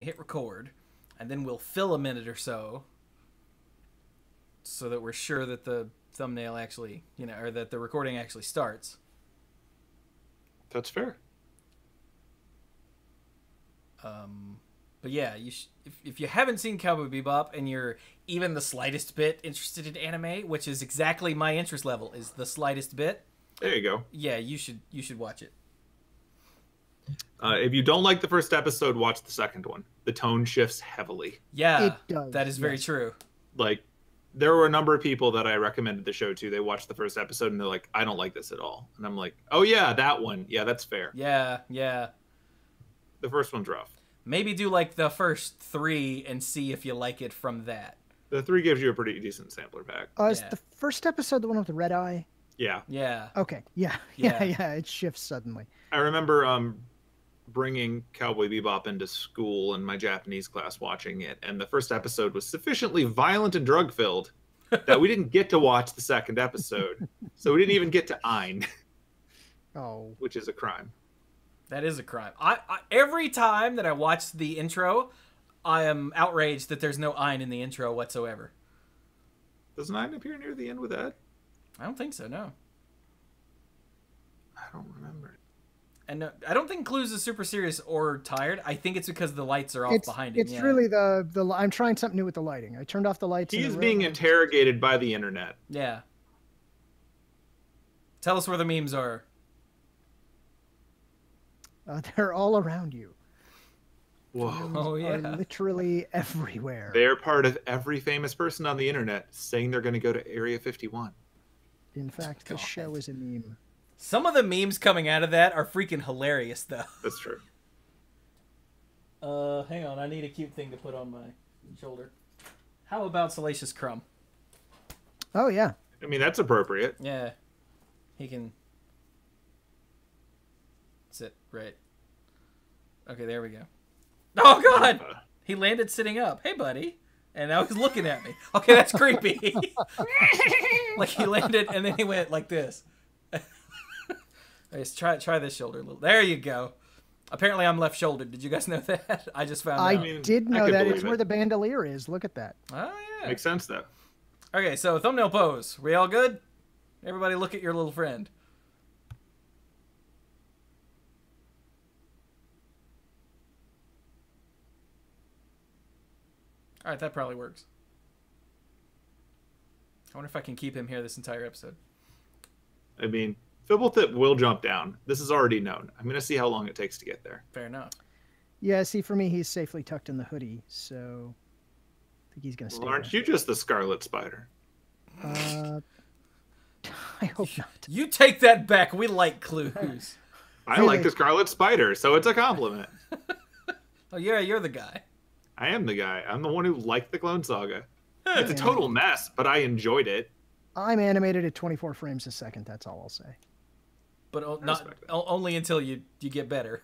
hit record, and then we'll fill a minute or so that we're sure that the thumbnail actually, or that the recording actually starts. That's fair. But yeah, if you haven't seen Cowboy Bebop and you're even the slightest bit interested in anime, which is exactly my interest level, is the slightest bit. There you go. Yeah, you should watch it. If you don't like the first episode, watch the second one. The tone shifts heavily. Yeah, It does, that is very yes. true. Like, there were a number of people that I recommended the show to. They watched the first episode and they're like, I don't like this at all. And I'm like, oh yeah, that one. Yeah, that's fair. Yeah. The first one's rough. Maybe do like the first 3 and see if you like it from that. The 3 gives you a pretty decent sampler pack. Is the first episode the one with the red eye? Yeah. Yeah. Okay. Yeah. It shifts suddenly. I remember bringing Cowboy Bebop into school and my Japanese class watching it, and the first episode was sufficiently violent and drug-filled that we didn't get to watch the second episode. So we didn't even get to Ein. Oh. Which is a crime. That is a crime. I every time that I watch the intro, I am outraged that there's no Ein in the intro whatsoever. Doesn't Ein appear near the end with Ed? I don't think so, no. I don't remember. And no, I don't think Cluze is super serious or tired. I think it's because the lights are off behind him. It's really the I'm trying something new with the lighting. I turned off the lights. He's being interrogated by the internet. Yeah. Tell us where the memes are. They're all around you. Whoa. Oh, yeah. Are literally everywhere. They're part of every famous person on the internet saying they're going to go to Area 51. In fact, the show is a meme. Some of the memes coming out of that are freaking hilarious, though. That's true. Hang on. I need a cute thing to put on my shoulder. How about Salacious Crumb? Oh, yeah. I mean, that's appropriate. Yeah. He can sit right. Okay, there we go. Oh, God! He landed sitting up. Hey, buddy. And now he's looking at me. Okay, that's creepy. Like, he landed, and then he went like this. Let's try this shoulder a little. There you go. Apparently, I'm left-shouldered. Did you guys know that? I just found out. I did know that. It's where the bandolier is. Look at that. Oh, yeah. Makes sense, though. Okay, so thumbnail pose. We all good? Everybody look at your little friend. All right, that probably works. I wonder if I can keep him here this entire episode. I mean, Fibblethip will jump down. This is already known. I'm going to see how long it takes to get there. Fair enough. Yeah, see, for me, he's safely tucked in the hoodie, so I think he's going to stay. Well, aren't you just the Scarlet Spider? I hope not. You take that back. We like Cluze. I like the Scarlet Spider, so it's a compliment. Oh, yeah, you're the guy. I am the guy. I'm the one who liked the Clone Saga. It's a total mess, but I enjoyed it. I'm animated at 24 frames a second. That's all I'll say. But only until you get better.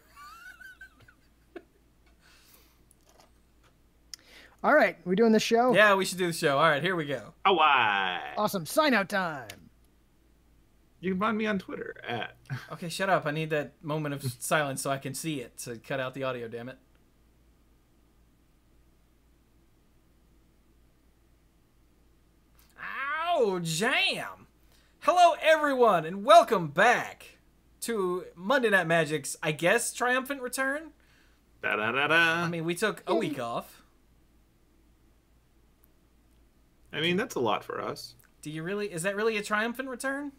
All right, we doing this show? Yeah, we should do the show. All right, here we go. Hawaii. Awesome. Sign out time. You can find me on Twitter at... Okay, shut up. I need that moment of silence so I can see it. To cut out the audio, damn it. Ow, jam! Hello, everyone, and welcome back to Monday Night Magic's, I guess, triumphant return? Da-da-da-da. I mean, we took a week off. I mean, that's a lot for us. Do you really? Is that really a triumphant return?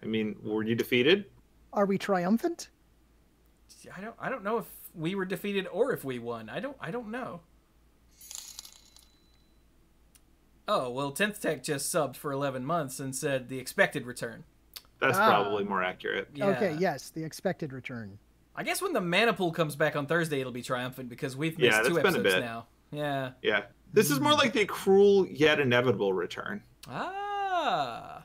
I mean, were you defeated? Are we triumphant? I don't know if we were defeated or if we won. I don't know. Oh, well, 10th Tech just subbed for 11 months and said the expected return. That's probably more accurate. Yeah. Okay, yes, the expected return. I guess when the Mana Pool comes back on Thursday, it'll be triumphant because we've missed 2 episodes now. Yeah. Yeah. This is more like the cruel yet inevitable return. Ah.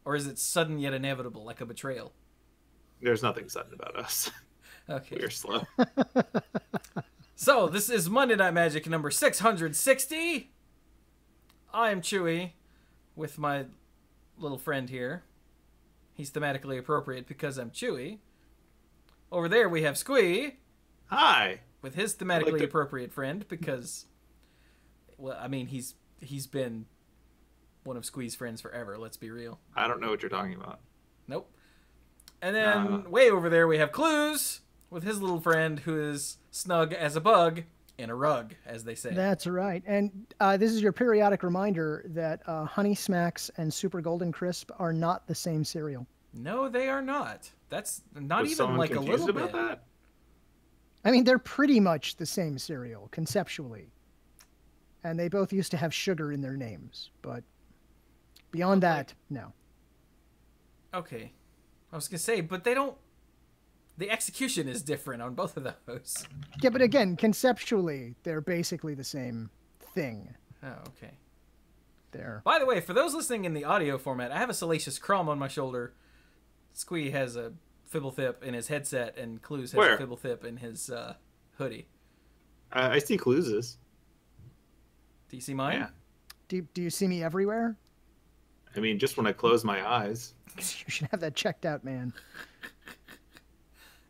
Or is it sudden yet inevitable, like a betrayal? There's nothing sudden about us. Okay. We're slow. So, this is Monday Night Magic number 660. I am Chewie with my little friend here. He's thematically appropriate because I'm Chewie. Over there we have Squee. Hi. with his I'd thematically like to- appropriate friend because, well, I mean, he's been one of Squee's friends forever. Let's be real. I don't know what you're talking about. Nope. And then way over there we have Cluze with his little friend who is snug as a bug in a rug, as they say. That's right. And this is your periodic reminder that Honey Smacks and Super Golden Crisp are not the same cereal. No, they are not. That's not Was even someone like a confused little about bit. that? I mean, they're pretty much the same cereal, conceptually. And they both used to have sugar in their names. But beyond that, no. Okay. I was going to say, but they don't... The execution is different on both of those. Yeah, but again, conceptually, they're basically the same thing. Oh, okay. There. By the way, for those listening in the audio format, I have a salacious crumb on my shoulder. Squee has a Fibblethip in his headset, and Cluze has Where? a Fibblethip in his hoodie. I see Cluzes. Do you see mine? Yeah. Do you see me everywhere? I mean, just when I close my eyes. You should have that checked out, man.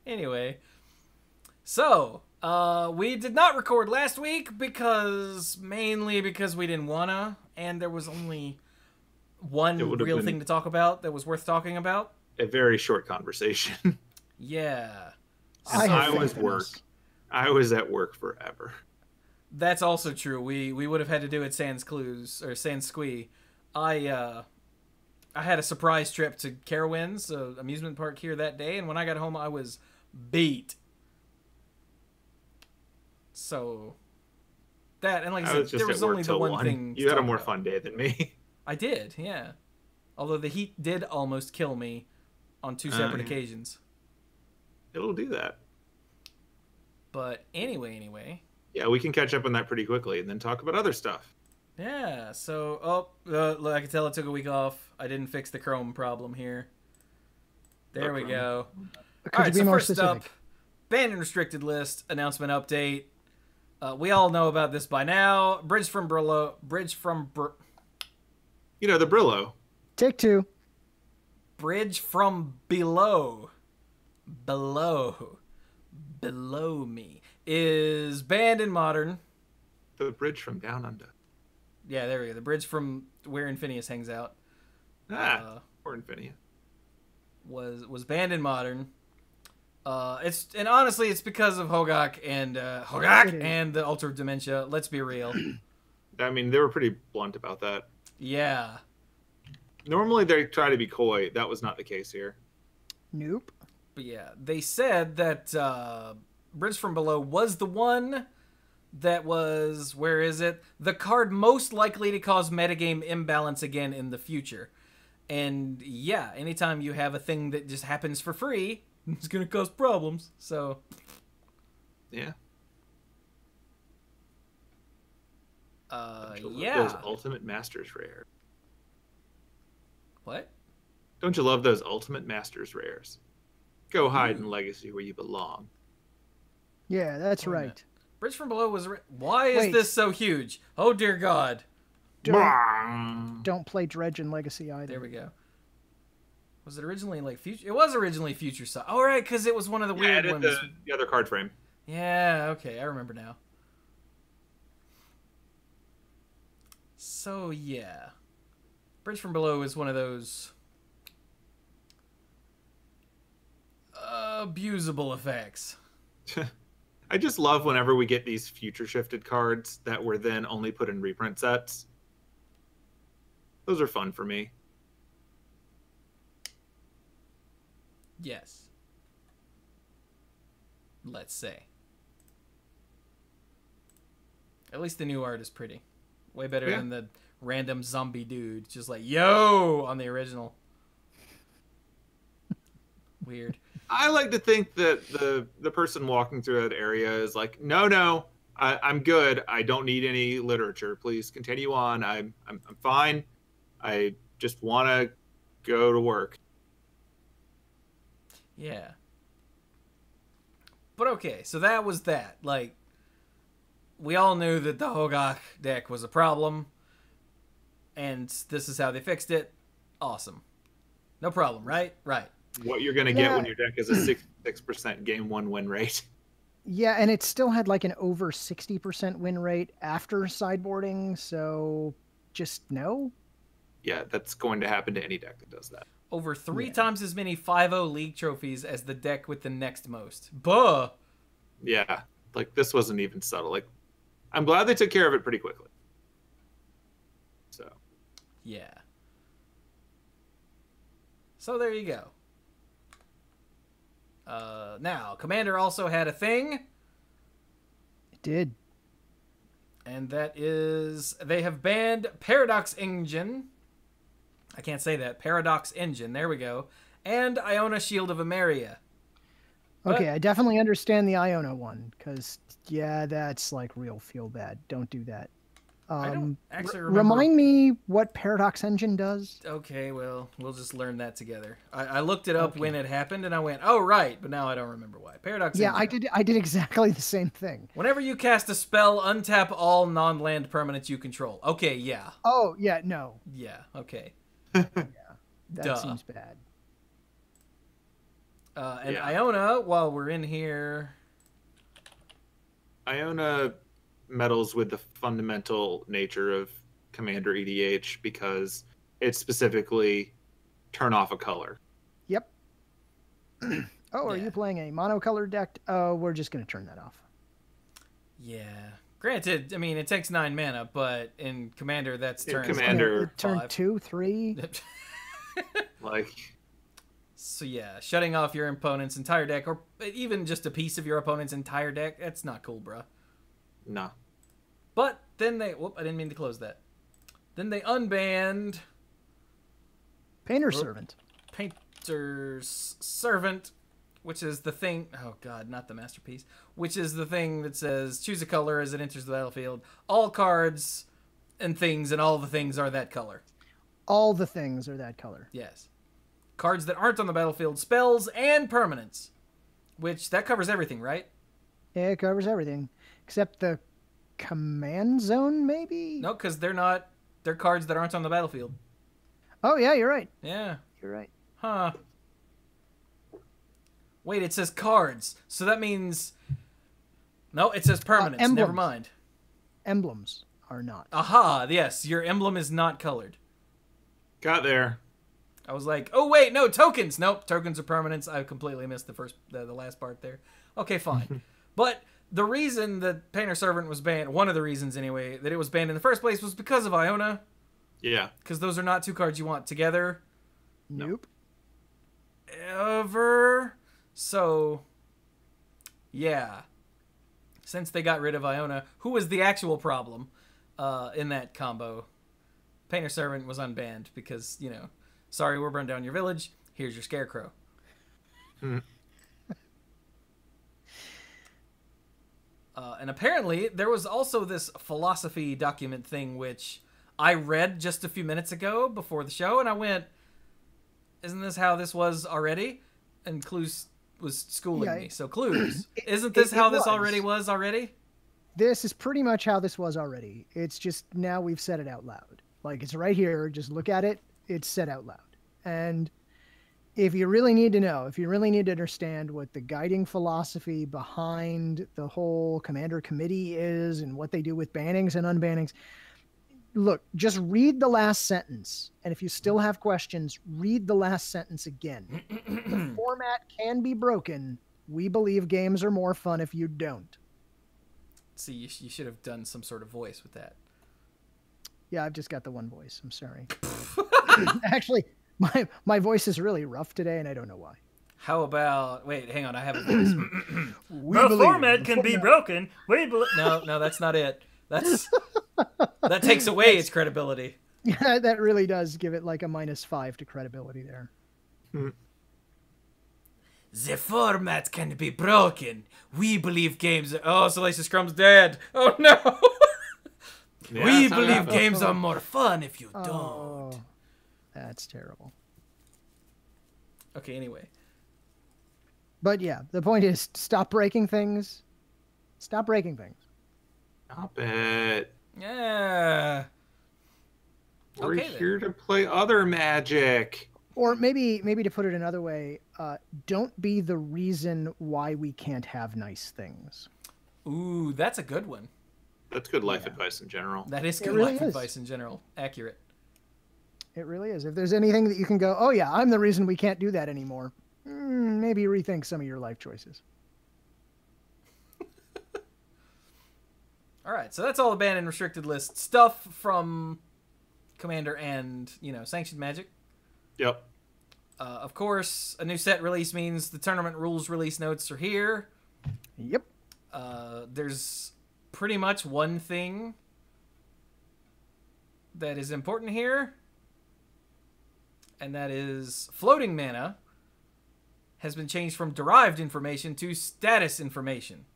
Anyway, so we did not record last week mainly because we didn't wanna, and there was only one real thing to talk about that was worth talking about. A very short conversation. Yeah. I was at work forever. That's also true. We would have had to do it sans Cluze or sans Squee. I had a surprise trip to Carowinds, amusement park here that day, and when I got home, I was beat. So that, and like I said, there was only the one thing. You had a more fun day than me. I did, yeah. Although the heat did almost kill me on two separate occasions. It'll do that. But anyway. Yeah, we can catch up on that pretty quickly and then talk about other stuff. Yeah, so, I can tell it took a week off. I didn't fix the Chrome problem here. There we go. Could you be more first specific? up, banned and restricted list announcement update. We all know about this by now. Bridge from Brillo. You know, the Brillo. Take two. Bridge from below me is banned in modern. The bridge from down under. Yeah, there we go. The bridge from where Infinius hangs out. Poor Infinia. Was banned in modern. And honestly, it's because of Hogak and the Altar of Dementia. Let's be real. I mean, they were pretty blunt about that. Yeah. Normally they try to be coy. That was not the case here. Nope. But yeah, they said that Bridge from Below was the one that was, where is it? The card most likely to cause metagame imbalance again in the future. And yeah, anytime you have a thing that just happens for free, it's going to cause problems. So, yeah. Yeah. Those Ultimate Masters rare. What? Don't you love those Ultimate Masters rares? Go hide in Legacy where you belong. Yeah, that's right. Bridge from Below was... Why is this so huge? Oh, dear God. Don't play Dredge in Legacy either. There we go. Was it originally like Future? It was originally Future Sight. Oh, right, because it was one of the weird ones. The other card frame. Yeah, okay, I remember now. So, yeah. Bridge from Below is one of those abusable effects. I just love whenever we get these future shifted cards that were then only put in reprint sets. Those are fun for me. Yes. Let's say. At least the new art is pretty. Way better than the random zombie dude. Just like, yo, on the original. Weird. I like to think that the person walking through that area is like, no, I'm good. I don't need any literature. Please continue on. I'm fine. I just want to go to work. Yeah. But okay, so that was that. Like, we all knew that the Hogak deck was a problem, and this is how they fixed it. Awesome. No problem, right? Right. What you're going to get when your deck is a 66% game one win rate. Yeah, and it still had like an over 60% win rate after sideboarding, so just no. Yeah, that's going to happen to any deck that does that. Over three Yeah. times as many 5-0 league trophies as the deck with the next most. Buh! Yeah, like this wasn't even subtle. Like, I'm glad they took care of it pretty quickly. So, Yeah. So there you go. Now, Commander also had a thing, It did. and that is they have banned Paradox Engine. I can't say that. Paradox Engine. There we go. And Iona Shield of Emeria. Okay, I definitely understand the Iona one, because, yeah, that's like real feel bad. Don't do that. I don't actually remember. Remind me what Paradox Engine does? Okay, well, we'll just learn that together. I looked it up when it happened, and I went, oh, right, but now I don't remember why. Paradox Yeah, Engine. I did exactly the same thing. Whenever you cast a spell, untap all non-land permanents you control. Okay, yeah. Oh, yeah, no. Yeah, okay. That seems bad. And Yeah. Iona, while we're in here... Iona meddles with the fundamental nature of Commander EDH because it's specifically turn off a color. Yep. Oh, are Yeah. you playing a monocolored deck? Oh, we're just going to turn that off. Yeah. Granted, I mean, it takes 9 mana, but in Commander, that's In turn... Commander- Turn 5. 2, 3. Like, So yeah, shutting off your opponent's entire deck, or even just a piece of your opponent's entire deck, that's not cool, bruh. no. But then they... Whoop, I didn't mean to close that. Then they unbanned Painter Servant. Painter's Servant, which is the thing... Oh, God, not the Masterpiece. Which is the thing that says, choose a color as it enters the battlefield. All cards and things and all the things are that color. All the things are that color. Yes. Cards that aren't on the battlefield, spells, and permanents. Which, that covers everything, right? Yeah, it covers everything. Except the command zone, maybe? No, because they're not... They're cards that aren't on the battlefield. Oh, yeah, you're right. Yeah. You're right. Huh. Wait, it says cards. So that means... No, it says permanents. emblems. Never mind. Emblems are not. Aha, yes. Your emblem is not colored. Got there. I was like, oh, wait, no, tokens. Nope, tokens are permanents. I completely missed the last part there. Okay, fine. But the reason that Painter Servant was banned, one of the reasons anyway, that it was banned in the first place was because of Iona. Yeah. Because those are not two cards you want together. Nope. Ever. So, yeah. Since they got rid of Iona, who was the actual problem in that combo, Painter Servant was unbanned because, you know, sorry, we're burning down your village. Here's your Scarecrow. And apparently, there was also this philosophy document thing, which I read just a few minutes ago before the show, and I went, isn't this how this was already? And Cluze was schooling me. So, Cluze, isn't this how this already was already? This is pretty much how this was already. It's just now we've said it out loud. Like, it's right here. Just look at it. It's said out loud. And if you really need to know, if you really need to understand what the guiding philosophy behind the whole commander committee is and what they do with bannings and unbannings, look, just read the last sentence. And if you still have questions, read the last sentence again. The format can be broken. We believe games are more fun if you don't. See, you should have done some sort of voice with that. Yeah, I've just got the one voice. I'm sorry. Actually, my voice is really rough today, and I don't know why. How about... Wait, hang on. I have a voice. The format can be broken. No, that's not it. That takes away its credibility. Yeah, that really does give it like a -5 to credibility there. The format can be broken. We believe games... Oh, Salacious Crumb's dead. Oh, no. Yeah, We that's how it believe happens. games are more fun if you don't. Oh, that's terrible. Okay, anyway. But yeah, the point is, stop breaking things. Stop breaking things. Stop it. Yeah. We're Okay, then. here to play other Magic. Or maybe to put it another way, don't be the reason why we can't have nice things. Ooh, that's a good one. That's good life advice in general. That is good really life is. advice in general. Accurate. It really is. If there's anything that you can go, oh yeah, I'm the reason we can't do that anymore, maybe rethink some of your life choices. All right, so that's all the banned and restricted list stuff from Commander and, Sanctioned Magic. Yep. Of course, a new set release means the tournament rules release notes are here. Yep. There's pretty much one thing that is important here, and that is floating mana has been changed from derived information to status information.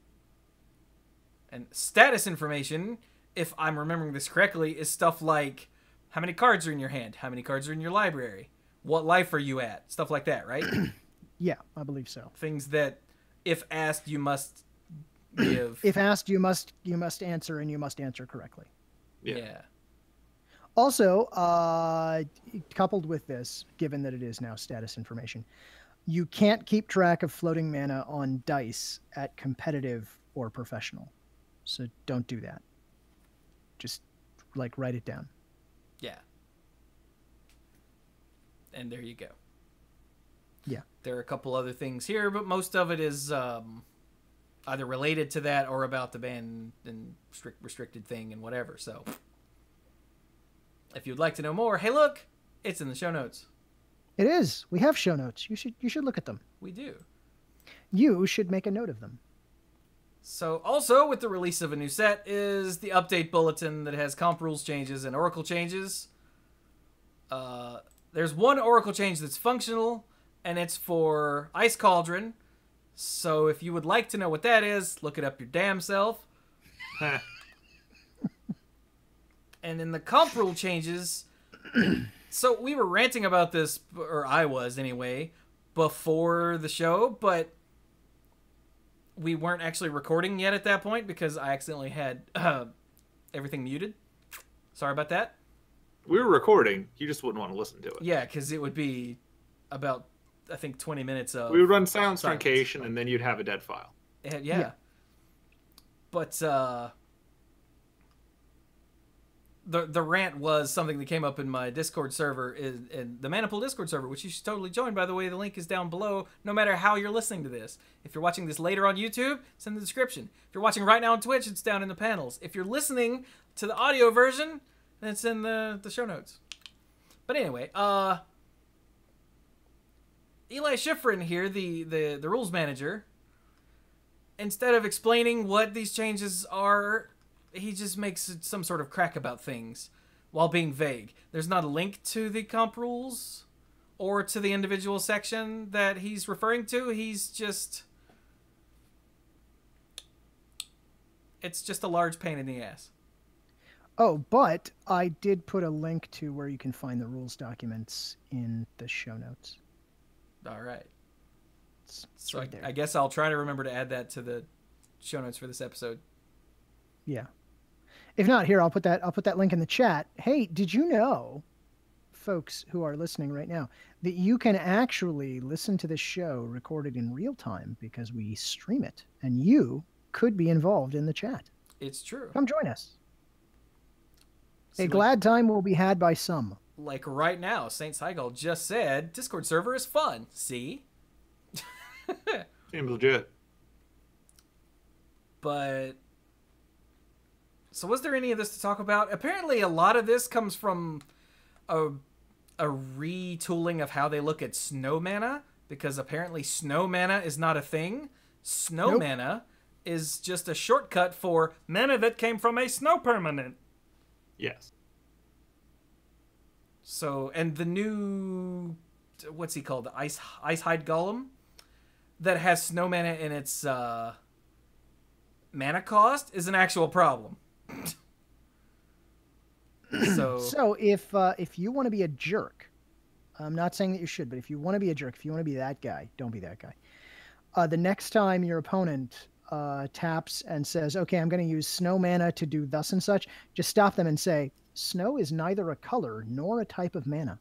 And status information, if I'm remembering this correctly, is stuff like how many cards are in your hand, how many cards are in your library, what life are you at, stuff like that, right? Yeah, I believe so. Things that, if asked, you must give. If asked, you must answer, and you must answer correctly. Yeah. Also, coupled with this, given that it is now status information, you can't keep track of floating mana on dice at competitive or professional. So don't do that. Just, write it down. Yeah. And there you go. Yeah. There are a couple other things here, but most of it is either related to that or about the banned and restricted thing and whatever. So if you'd like to know more, hey, look, it's in the show notes. It is. We have show notes. You should look at them. We do. You should make a note of them. So also with the release of a new set is the update bulletin that has comp rules changes and oracle changes. There's one oracle change that's functional, and it's for Ice Cauldron. So if you would like to know what that is, look it up your damn self. And in the comp rule changes, so we were ranting about this, or I was anyway, before the show, but we weren't actually recording yet at that point because I accidentally had everything muted. Sorry about that. We were recording. You just wouldn't want to listen to it. Yeah, because it would be about, I think, 20 minutes of... We would run silence truncation, and then you'd have a dead file. Yeah. But the rant was something that came up in my Discord server, in the Manipool Discord server, which you should totally join, by the way. The link is down below, no matter how you're listening to this. If you're watching this later on YouTube, it's in the description. If you're watching right now on Twitch, it's down in the panels. If you're listening to the audio version, then it's in the show notes. But anyway, Eli Schifrin here, the rules manager, instead of explaining what these changes are, he just makes some sort of crack about things while being vague. There's not a link to the comp rules or to the individual section that he's referring to. It's just a large pain in the ass. Oh, but I did put a link to where you can find the rules documents in the show notes. All right. It's So right there. I guess I'll try to remember to add that to the show notes for this episode. Yeah. If not, here, I'll put that link in the chat. Hey, did you know, folks who are listening right now, that you can actually listen to this show recorded in real time because we stream it, and you could be involved in the chat. It's true. Come join us. See, A glad time will be had by some. Like right now, Saint Cycle just said, Discord server is fun. See? Seems legit. But... So was there any of this to talk about? Apparently a lot of this comes from a retooling of how they look at snow mana, because apparently snow mana is not a thing. Snow mana is just a shortcut for Mana that came from a snow permanent. Yes. So, and the new, what's he called? The Ice Hide Golem that has snow mana in its mana cost is an actual problem. So if you want to be a jerk, I'm not saying that you should, but if you want to be a jerk, if you want to be that guy, don't be that guy. The next time your opponent taps and says, okay, I'm going to use snow mana to do thus and such, just stop them and say, snow is neither a color nor a type of mana.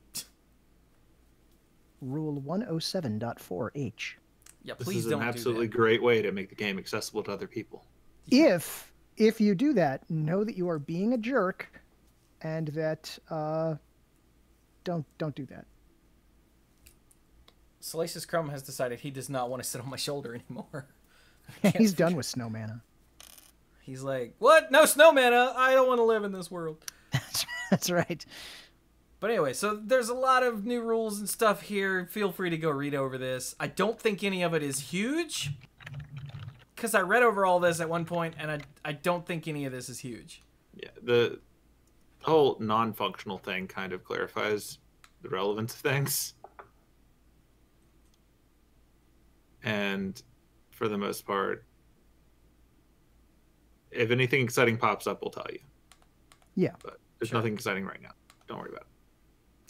Rule 107.4H. Yeah, This please is don't an do absolutely that. great way to make the game accessible to other people. If you do that, know that you are being a jerk, and that don't do that. Salacious Crumb has decided he does not want to sit on my shoulder anymore. He's done with snow mana. He's like, what? No snow mana? I don't want to live in this world. That's right. But anyway, so there's a lot of new rules and stuff here. Feel free to go read over this. I don't think any of it is huge, because I read over all this at one point, and I don't think any of this is huge. Yeah, the whole non-functional thing kind of clarifies the relevance of things. And for the most part, if anything exciting pops up, we'll tell you. Yeah. But there's Sure. nothing exciting right now. Don't worry about it.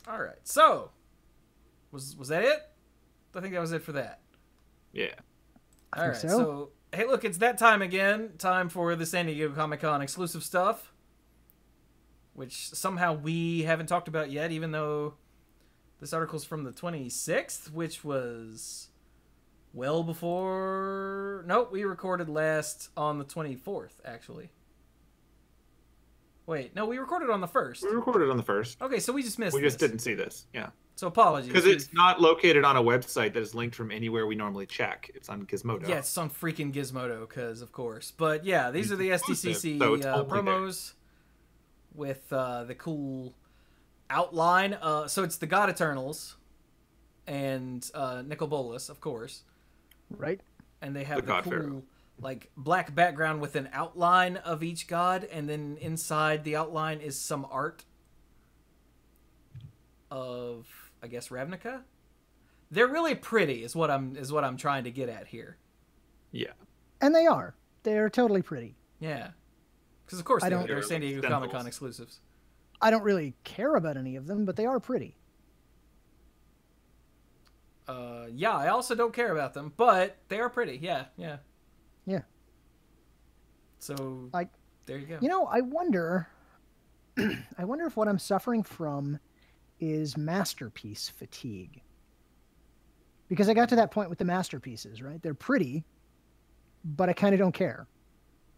All right, so was that it? I think that was it for that. Yeah. I All right, think so hey, look, it's that time again. Time for the San Diego Comic-Con exclusive stuff, which somehow we haven't talked about yet, even though this article's from the 26th, which was well before... Nope, we recorded last on the 24th, actually. Wait, no, we recorded on the 1st. We recorded on the 1st. Okay, so we just missed We just this. didn't see this. Yeah. So apologies. Because it's not located on a website that is linked from anywhere we normally check. It's on Gizmodo. Yeah, it's on freaking Gizmodo, because of course. But yeah, these are the SDCC so it's only promos with the cool outline. So it's the God Eternals and Nicol Bolas, of course. Right. And they have The the God cool Pharaoh. like black background with an outline of each god, and then inside the outline is some art of, I guess, Ravnica. They're really pretty, is what I'm trying to get at here. Yeah. And they are. They're totally pretty. Yeah, because of course I they're don't- San Diego Stencils. Comic Con exclusives. I don't really care about any of them, but they are pretty. Yeah, I also don't care about them, but they are pretty. Yeah. Yeah. So there you go. You know, I wonder if what I'm suffering from is masterpiece fatigue. Because I got to that point with the masterpieces, right? They're pretty, but I kind of don't care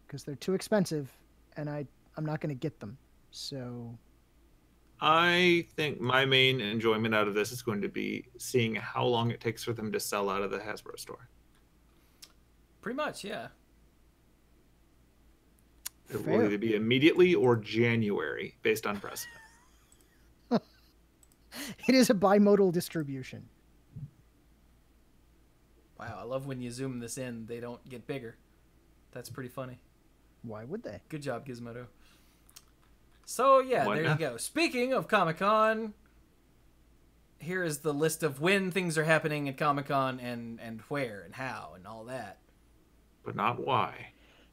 because they're too expensive and I'm not going to get them. So I think my main enjoyment out of this is going to be seeing how long it takes for them to sell out of the Hasbro store. Pretty much, yeah. It Fair. will either be immediately or January, based on precedent. it is a bimodal distribution. Wow, I love when you zoom this in, they don't get bigger. That's pretty funny. Why would they? Good job, Gizmodo. So, yeah, Why there not? you go. Speaking of Comic-Con, here is the list of when things are happening at Comic-Con and where and how and all that. But not why.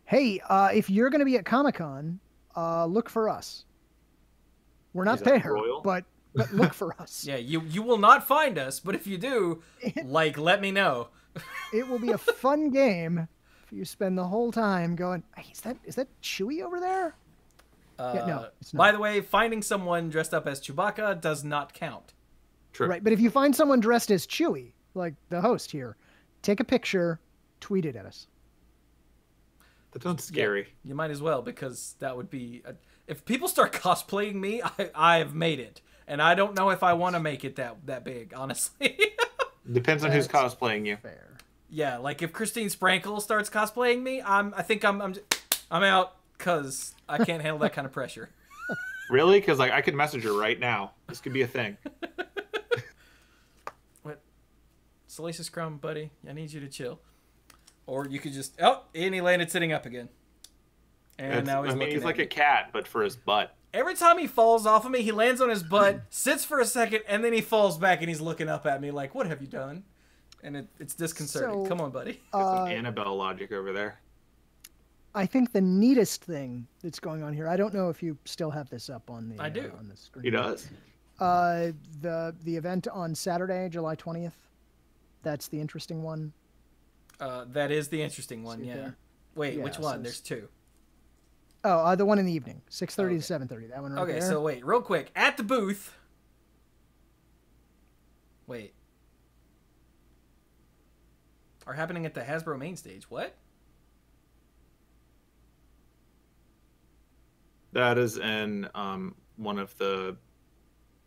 Hey, if you're going to be at Comic-Con, look for us. We're not Is that there, royal? but look for us. Yeah, you will not find us, but if you do, let me know. It will be a fun game if you spend the whole time going, hey, is that Chewie over there? Yeah, no, it's not. By the way, finding someone dressed up as Chewbacca does not count. True. Right, but if you find someone dressed as Chewie, like the host here, take a picture, tweet it at us. That sounds scary. You might as well, because that would be... if people start cosplaying me, I have made it. And I don't know if I want to make it that big, honestly. Depends on who's cosplaying you. Fair. Yeah, like if Christine Sprankle starts cosplaying me, I think I'm out, because I can't handle that kind of pressure. Really? Because I could message her right now. This could be a thing. What? Salacious Crumb, buddy, I need you to chill. Or you could just... Oh, and he landed sitting up again. And now he's looking he's at like me. a cat, but for his butt. Every time he falls off of me, he lands on his butt, sits for a second, and then he falls back and he's looking up at me like, what have you done? And it's disconcerting. So, Come on, buddy. Got some Annabelle logic over there. I think the neatest thing that's going on here, I don't know if you still have this up on the I do. On the screen. He does. The event on Saturday, July 20th. That's the interesting one. That is the interesting one, See it yeah. there? Wait, Yeah, which so one? it's- There's two. Oh, the one in the evening, 6:30 Okay. to 7:30. That one right Okay, there. so wait, real quick. At the booth... Wait. are happening at the Hasbro main stage. What? That is in one of the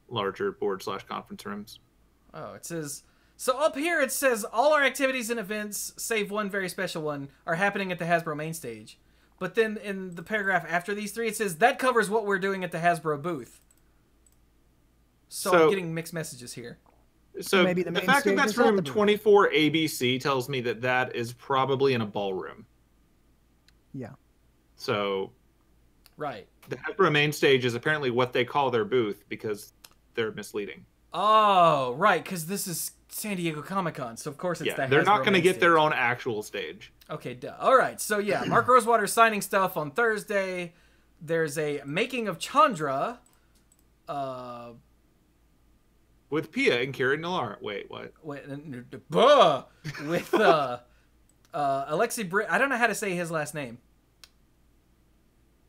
larger board/conference rooms. Oh, it says... So up here it says, all our activities and events, save one very special one, are happening at the Hasbro main stage. But then in the paragraph after these three, it says, that covers what we're doing at the Hasbro booth. So I'm getting mixed messages here. So maybe the fact that that's room 24 ABC tells me that that is probably in a ballroom. Yeah. So... Right. The Hasbro main stage is apparently what they call their booth because they're misleading. Oh, right, because this is San Diego Comic-Con, so of course it's the Hasbro they're not going to main get stage. their own actual stage. Okay, duh. All right, so yeah, Mark Rosewater's signing stuff on Thursday. There's a making of Chandra. With Pia and Kieran Millar. Wait, what? With Alexi Brick. I don't know how to say his last name.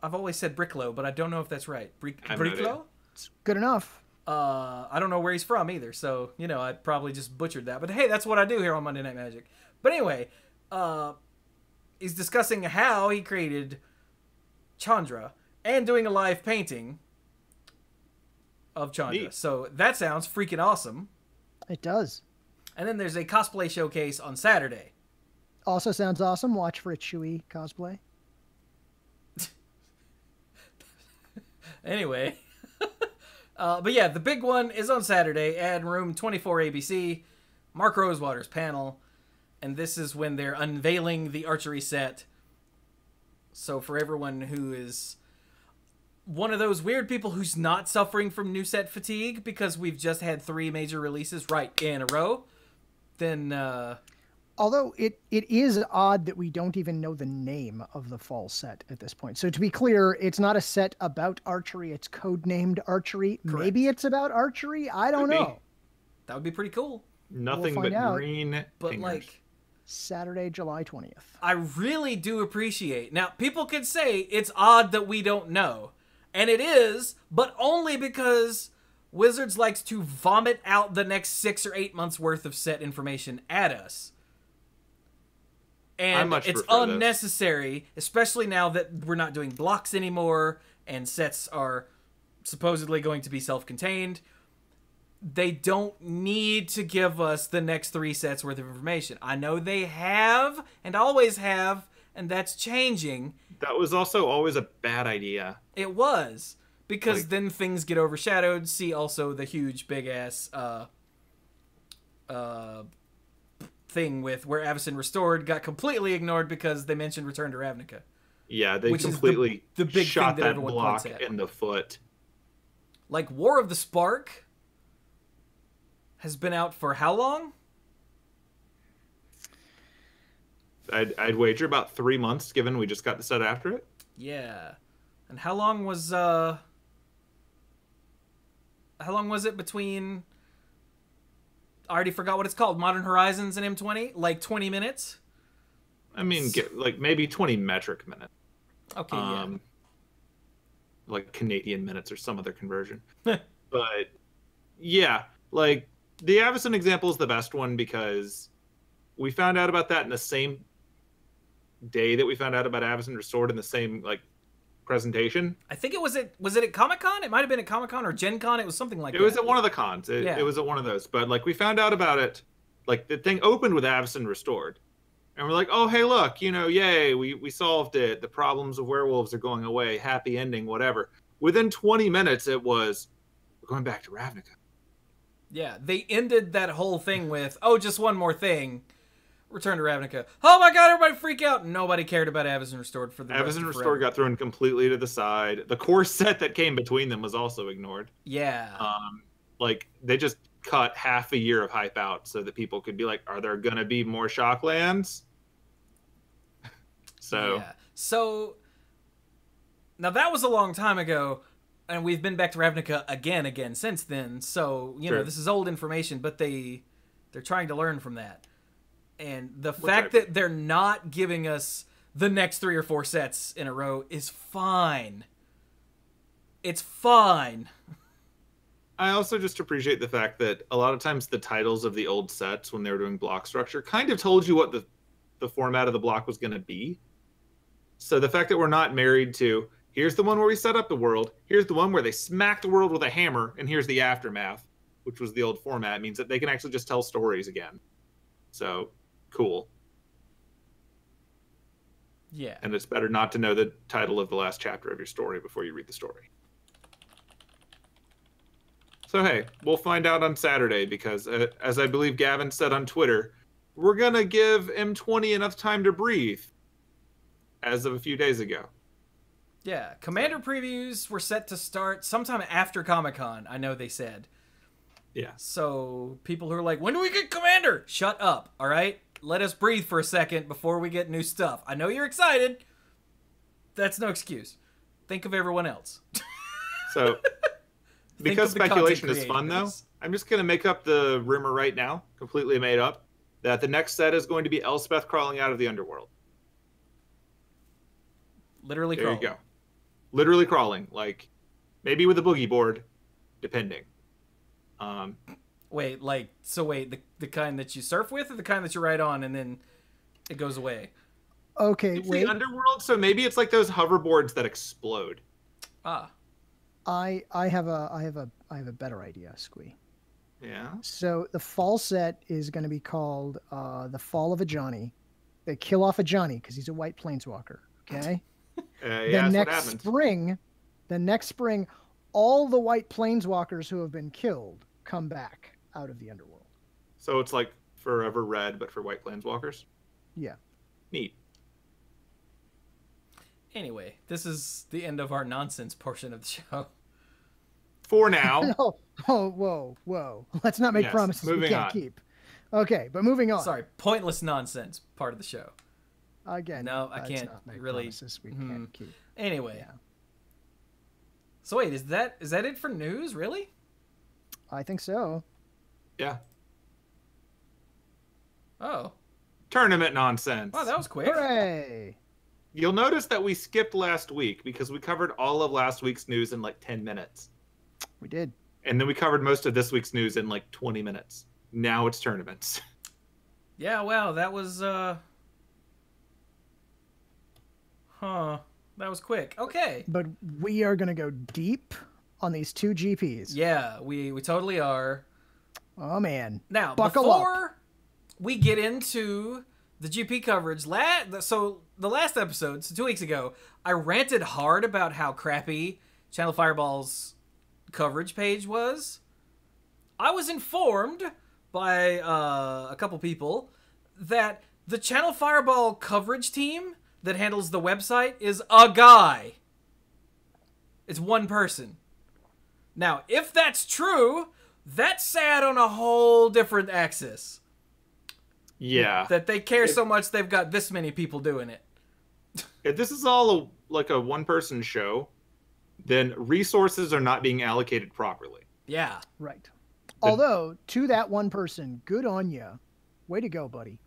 I've always said Bricklow, but I don't know if that's right. Bricklow? Good enough. I don't know where he's from either, so, you know, I probably just butchered that. But hey, that's what I do here on Monday Night Magic. But anyway, he's discussing how he created Chandra and doing a live painting of Chandra. Neat. So that sounds freaking awesome. It does. And then there's a cosplay showcase on Saturday. Also sounds awesome. Watch for a Chewie cosplay. Anyway, but yeah, the big one is on Saturday at room 24 ABC, Mark Rosewater's panel, and this is when they're unveiling the archery set. So for everyone who is one of those weird people who's not suffering from new set fatigue because we've just had 3 major releases right in a row, then... Although it is odd that we don't even know the name of the fall set at this point. So to be clear, it's not a set about archery. It's codenamed archery. Correct. Maybe it's about archery. I don't know. That would be pretty cool. Nothing We'll but find out. green But fingers. like... Saturday, July 20th. I really do appreciate... Now, people could say it's odd that we don't know. And it is, but only because Wizards likes to vomit out the next 6 or 8 months worth of set information at us. And it's unnecessary, especially now that we're not doing blocks anymore and sets are supposedly going to be self-contained. They don't need to give us the next 3 sets worth of information. I know they have and always have, and that's changing. That was also always a bad idea. It was, because then things get overshadowed. See also the huge big-ass thing with where Avacyn Restored got completely ignored because they mentioned Return to Ravnica. Yeah, they Which completely is the big shot thing that that everyone block points at. in the foot. Like, War of the Spark has been out for how long? I'd wager about 3 months, given we just got the set after it. Yeah. And how long was it between... I already forgot what it's called. Modern Horizons and M20? Like 20 minutes? I mean, like maybe 20 metric minutes. Okay, yeah. Like Canadian minutes or some other conversion. But yeah, like the Avacyn example is the best one because we found out about that in the same day that we found out about Avacyn Restored in the same like presentation. I think was it at Comic-Con? It might have been at Comic-Con or Gen Con. It was something like that. It was at one of the cons. It was at one of those. But like we found out about it, like the thing opened with Avacyn Restored. And we're like, oh, hey, look, you know, yay, we solved it. The problems of werewolves are going away. Happy ending, whatever. Within 20 minutes, it was, we're going back to Ravnica. Yeah, they ended that whole thing with, oh, just one more thing. Return to Ravnica. Oh my god, everybody freak out. Nobody cared about Avacyn Restored for the rest Avacyn of Restored forever. got thrown completely to the side. The core set that came between them was also ignored. Yeah. Like, they just cut half a year of hype out so that people could be like, are there going to be more Shocklands? So, now that was a long time ago, and we've been back to Ravnica again since then. So, you know, this is old information, but they're trying to learn from that. And the fact that they're not giving us the next 3 or 4 sets in a row is fine. It's fine. I also just appreciate the fact that a lot of times the titles of the old sets, when they were doing block structure, kind of told you what the format of the block was going to be. So the fact that we're not married to, here's the one where we set up the world, here's the one where they smack the world with a hammer, and here's the aftermath, which was the old format, means that they can actually just tell stories again. So, cool. Yeah. And it's better not to know the title of the last chapter of your story before you read the story. So, hey, we'll find out on Saturday because, as I believe Gavin said on Twitter, we're going to give M20 enough time to breathe as of a few days ago. Yeah. Commander previews were set to start sometime after Comic-Con, I know they said. Yeah. So, people who are like, when do we get Commander? Shut up, all right? Let us breathe for a second before we get new stuff. I know you're excited. That's no excuse. Think of everyone else. So, because speculation is fun, though, I'm just going to make up the rumor right now, completely made up, that the next set is going to be Elspeth crawling out of the underworld. Literally There crawling. you go. Literally crawling. Like, maybe with a boogie board, depending. Wait, the kind that you surf with or the kind that you ride on and then it goes away? Okay, It's wait. the underworld, so maybe it's like those hoverboards that explode. Ah. I have a better idea, Squee. Yeah. So the fall set is going to be called The Fall of a Johnny. They kill off a Johnny because he's a white planeswalker. Okay. Yeah, that's what happens. The next spring, all the white planeswalkers who have been killed come back out of the underworld. So it's like Forever Red, but for white planeswalkers. Yeah. Neat. Anyway, this is the end of our nonsense portion of the show. For now. Whoa. Let's not make promises we can't keep. Okay, but moving on. Sorry, pointless nonsense part of the show. Again, no, I can't really. Promises we can't keep. Anyway. Yeah. So wait, is that it for news? Really? I think so. Yeah. Oh. Tournament nonsense. Wow, that was quick. Hooray! You'll notice that we skipped last week because we covered all of last week's news in like 10 minutes. We did. And then we covered most of this week's news in like 20 minutes. Now it's tournaments. Yeah, wow, that was that was quick. Okay. But we are going to go deep on these two GPs. Yeah, we totally are. Oh, man. Now, Buckle before up. we get into the GP coverage, so the last episode, so 2 weeks ago, I ranted hard about how crappy Channel Fireball's coverage page was. I was informed by a couple people that the Channel Fireball coverage team that handles the website is a guy. It's one person. Now, if that's true, that's sad on a whole different axis. Yeah. That they care so much they've got this many people doing it. If this is all like a one-person show, then resources are not being allocated properly. Yeah. Right. Although, to that one person, good on you. Way to go, buddy.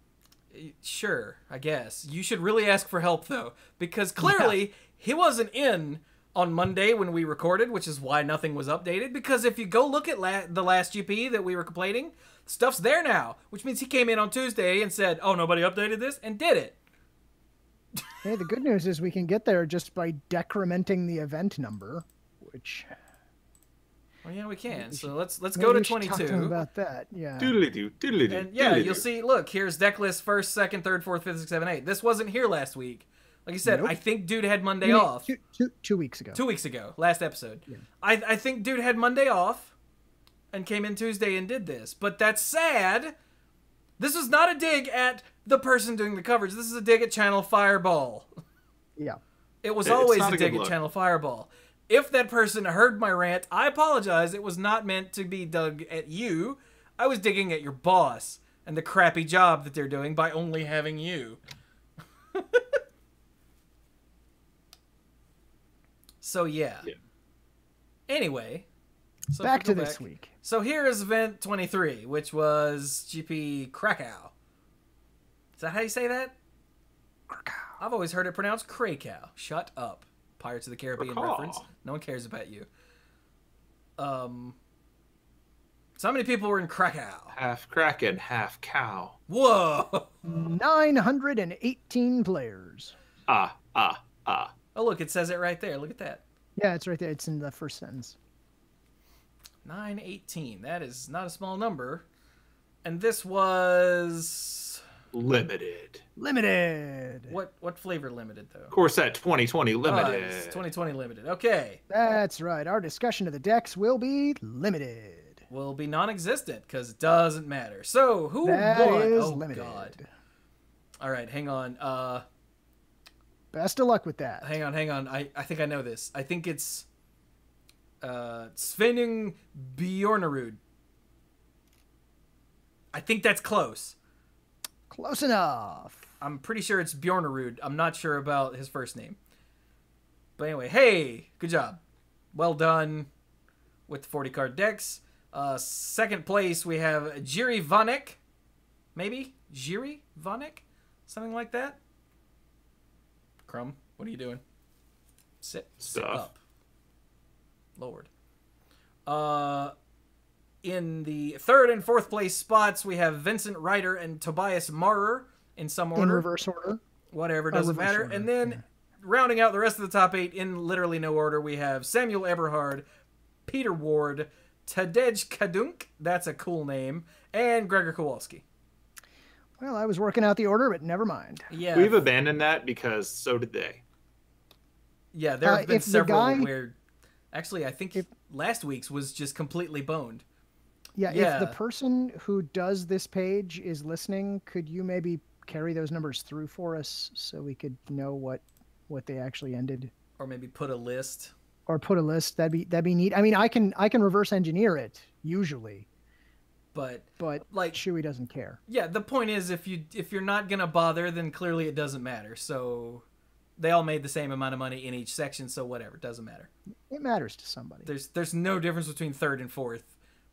Sure, I guess. You should really ask for help, though, because clearly he wasn't in on Monday when we recorded, which is why nothing was updated, because if you go look at the last GP that we were complaining, stuff's there now, which means he came in on Tuesday and said, oh, nobody updated this, and did it. Hey, the good news is we can get there just by decrementing the event number, which... Well, yeah, we can. So let's go to 22. Talk to him about that, yeah. Doodly-doo, doodly-doo, And yeah, doodly-doo. you'll see, look, here's deck list 1st, 2nd, 3rd, 4th, 5th, 6th, 7th, 8th. This wasn't here last week. Like I said, Nope. I think dude had Monday off. 2 weeks ago. 2 weeks ago, last episode. Yeah. I think dude had Monday off and came in Tuesday and did this. But that's sad. This is not a dig at the person doing the coverage. This is a dig at Channel Fireball. Yeah. It was It's always not a a good dig at look. Channel Fireball. If that person heard my rant, I apologize. It was not meant to be dug at you. I was digging at your boss and the crappy job that they're doing by only having you. So, yeah. Anyway. So Back if we to go this week. So here is event 23, which was GP Krakow. Is that how you say that? Krakow. I've always heard it pronounced Krakow. Shut up. Pirates of the Caribbean Krakow. reference. No one cares about you. So how many people were in Krakow? Half Kraken, half cow. Whoa! 918 players. Ah. Oh, look, it says it right there. Look at that. Yeah, it's right there. It's in the first sentence. 918. That is not a small number. And this was Limited. what flavor limited though? Corset 2020 limited. It's 2020 limited. Okay. That's right. Our discussion of the decks will be limited. Will be non-existent because it doesn't matter. So who That won? is Oh limited. God. All right, hang on. Best of luck with that. Hang on. I think I know this. I think it's Svenning Bjornerud. I think that's close. Close enough. I'm pretty sure it's Bjornerud. I'm not sure about his first name. But anyway, hey, good job. Well done with the 40 card decks. Second place, we have Jiri Vanek. Maybe? Jiri Vanek? Something like that? Crumb, what are you doing? Sit up. Lord. In the third and fourth place spots, we have Vincent Ryder and Tobias Marrer in some order. In reverse order. Whatever, doesn't matter. Order. And then rounding out the rest of the top 8 in literally no order, we have Samuel Eberhard, Peter Ward, Tadej Kadunk, that's a cool name, and Gregor Kowalski. Well, I was working out the order, but never mind. Yeah. We've abandoned that because so did they. Yeah, there have been if the several guy- where... Actually, I think last week's was just completely boned. Yeah, Yeah. if the person who does this page is listening, could you maybe carry those numbers through for us so we could know what they actually ended? Or maybe put a list. Or put a list. That'd be neat. I mean, I can reverse engineer it usually, But like Chewie doesn't care. yeah, the point is if you're not gonna bother, then clearly it doesn't matter. So they all made the same amount of money in each section, so whatever, doesn't matter. It matters to somebody. There's no difference between third and fourth.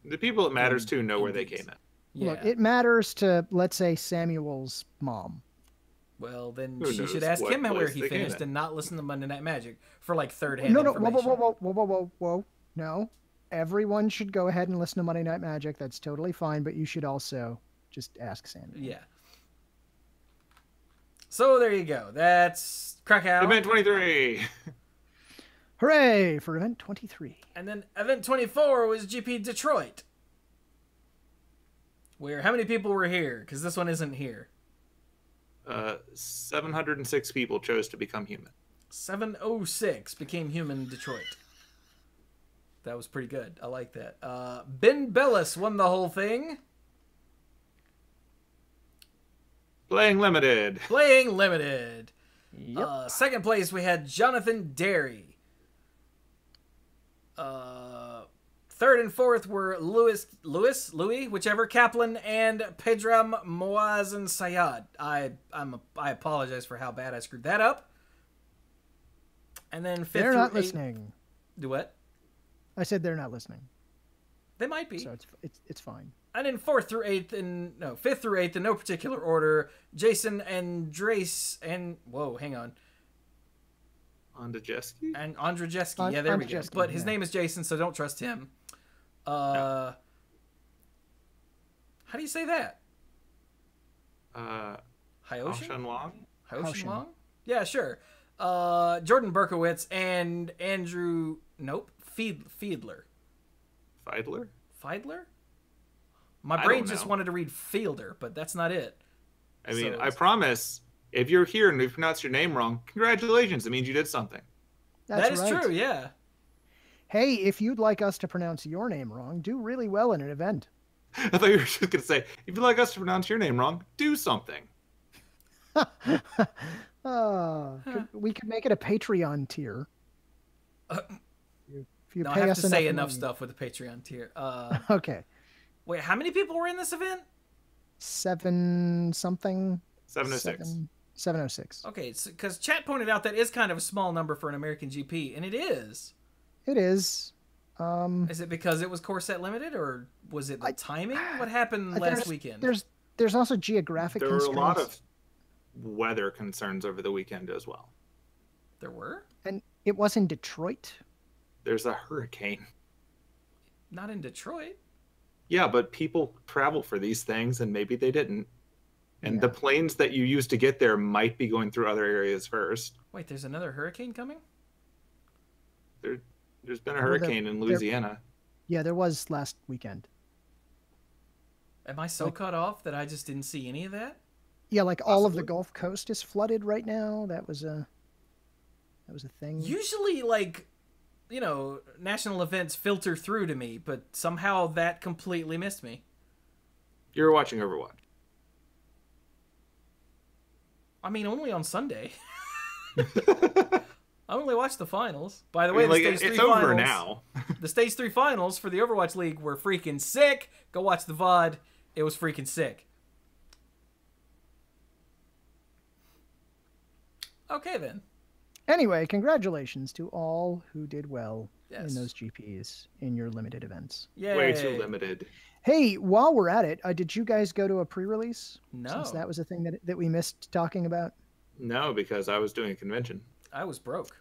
The people it matters to know where they came in. Yeah. Look, it matters to, let's say, Samuel's mom. Well, then Who she knows should ask what him where place he they came finished in. and not listen to Monday Night Magic for like third hand No, information. whoa. No. Everyone should go ahead and listen to Monday Night Magic. That's totally fine, but you should also just ask Samuel. Yeah. So there you go. That's Krakow. Event 23. Hooray for event 23. And then event 24 was GP Detroit. Where how many people were here? Because this one isn't here. 706 people chose to become human. 706 became human in Detroit. That was pretty good. I like that. Ben Bellis won the whole thing. Playing limited. Playing limited. Yep. Second place, we had Jonathan Derry. Third and fourth were Louis, whichever, Kaplan, and Pedram Moazen Sayad. I apologize for how bad I screwed that up. And then fifth They're not through eighth- listening. Do what? I said they're not listening. They might be. So it's fine. And then fifth through eighth in no particular order, Jason Andres and whoa, hang on. Andrzejewski? And Andrzejewski. Yeah, there we go. Andrzejewski, But his yeah. name is Jason, so don't trust him. How do you say that? Hyoshin? Ocean Long? Hyoshin Hoshin. Long? Yeah, sure. Jordan Berkowitz and Andrew Fiedler. Feidler? Fiedler? My I brain don't just know. wanted to read Fielder, but that's not it. I mean, So- I promise, if you're here and we pronounce your name wrong, congratulations. It means you did something. That is right. true, yeah. Hey, if you'd like us to pronounce your name wrong, do really well in an event. I thought you were just going to say, if you'd like us to pronounce your name wrong, do something. We could make it a Patreon tier. If you No, I pay have us to say enough money. stuff with the Patreon tier. Okay. Wait, how many people were in this event? 7-something. 706. 706. Okay, because chat pointed out that is kind of a small number for an American GP, and it is. It is. Is it because it was core set limited, or was it the timing? What happened there's- last weekend? There's also geographic There were a constraints. lot of weather concerns over the weekend as well. There were? And it was in Detroit. There's a hurricane. Not in Detroit. Yeah, but people travel for these things, and maybe they didn't. And Yeah. the planes that you use to get there might be going through other areas first. Wait, there's another hurricane coming? There's been a Well, hurricane in Louisiana. Yeah, there was last weekend. Am I so cut off that I just didn't see any of that? Yeah, like all of the Possibly. Gulf Coast is flooded right now. That was a thing. Usually, like, you know, national events filter through to me, but somehow that completely missed me. You're watching Overwatch. I mean, only on Sunday. I only watched the finals. By the way, the Stage 3 it's finals. over now. The Stage 3 finals for the Overwatch League were freaking sick. Go watch the VOD. It was freaking sick. Okay, then. Anyway, congratulations to all who did well Yes. in those GPs in your limited events. Yay. Way too limited. Hey, while we're at it, did you guys go to a pre-release? No. Since that was a thing that we missed talking about. No, because I was doing a convention. I was broke.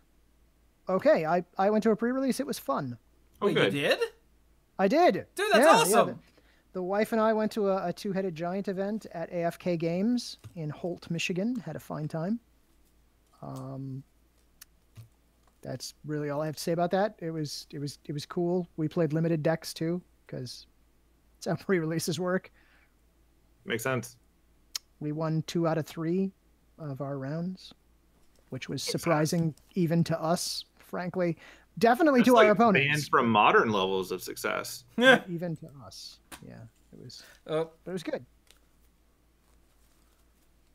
Okay, I went to a pre-release. It was fun. Oh, Wait, good. you did? I did. Dude, that's awesome. The wife and I went to a two-headed giant event at AFK Games in Holt, Michigan. Had a fine time. That's really all I have to say about that. It was cool. We played limited decks too, because that's how pre-releases work. Makes sense. We won 2 out of 3 of our rounds, which was surprising even to us, frankly. Definitely That's to like our opponents. banned from modern levels of success. but even to us. Yeah, it was. Oh, But it was good.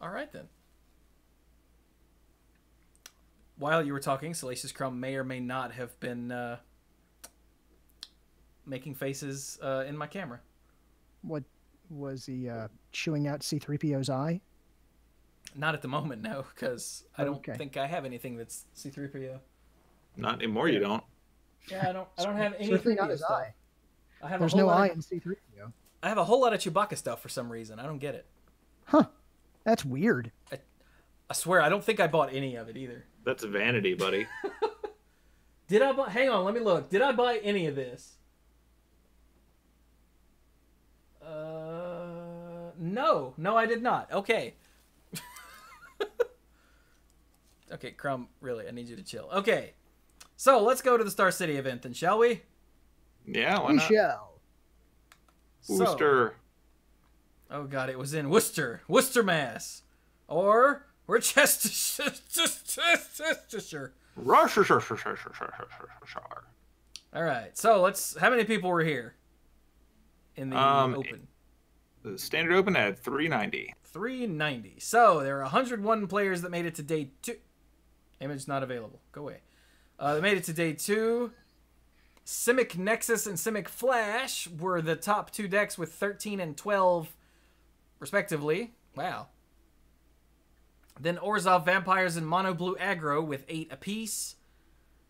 all right then. While you were talking, Salacious Crumb may or may not have been making faces in my camera. What was he chewing out C-3PO's eye? Not at the moment, no, because I don't Okay. think I have anything that's C-3PO. Not anymore, you don't. Yeah, I don't have any. Certainly not 3PO his stuff. eye. I have There's a whole no lot eye of, in C-3PO. I have a whole lot of Chewbacca stuff for some reason. I don't get it. Huh. That's weird. I swear, I don't think I bought any of it either. That's vanity, buddy. Did I buy? Hang on, let me look. Did I buy any of this? No, I did not. Okay. Okay, Crumb, really, I need you to chill. Okay, so let's go to the Star City event then, shall we? Yeah, why We not? shall. Booster. Oh god, it was in Worcester, Mass, or Worcestershire. Rush. All right, so let's. How many people were here in the open? The standard open at 390. 390. So there are 101 players that made it to day 2. Image not available. Go away. They made it to day 2. Simic Nexus and Simic Flash were the top 2 decks with 13 and 12, respectively. Wow. Then Orzhov Vampires and Mono Blue Aggro with 8 apiece.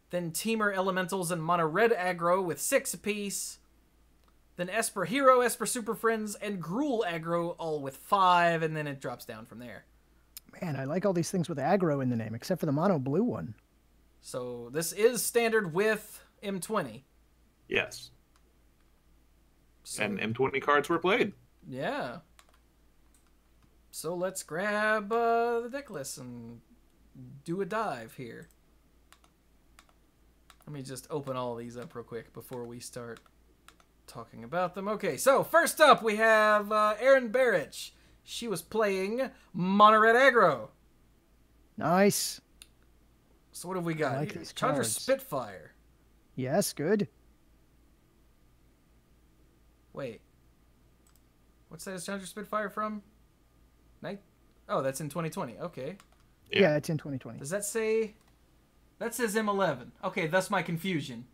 Then Teamer Elementals and Mono Red Aggro with 6 apiece. Then Esper Hero, Esper Super Friends, and Gruul Aggro all with 5, and then it drops down from there. Man, I like all these things with aggro in the name, except for the mono blue one. So this is standard with M20. Yes. So, And M20 cards were played. yeah. So let's grab the deck list and do a dive here. Let me just open all these up real quick before we start talking about them. Okay, so first up we have Erin Barrich. She was playing Mono Red Aggro. Nice. So what have we got I like here? these Chandra cards. Spitfire. Yes, good. Wait. What's that? Is Chandra Spitfire from? Night? Oh, that's in 2020. Okay. Yeah. Yeah, it's in 2020. Does that say... That says M11. Okay, that's my confusion.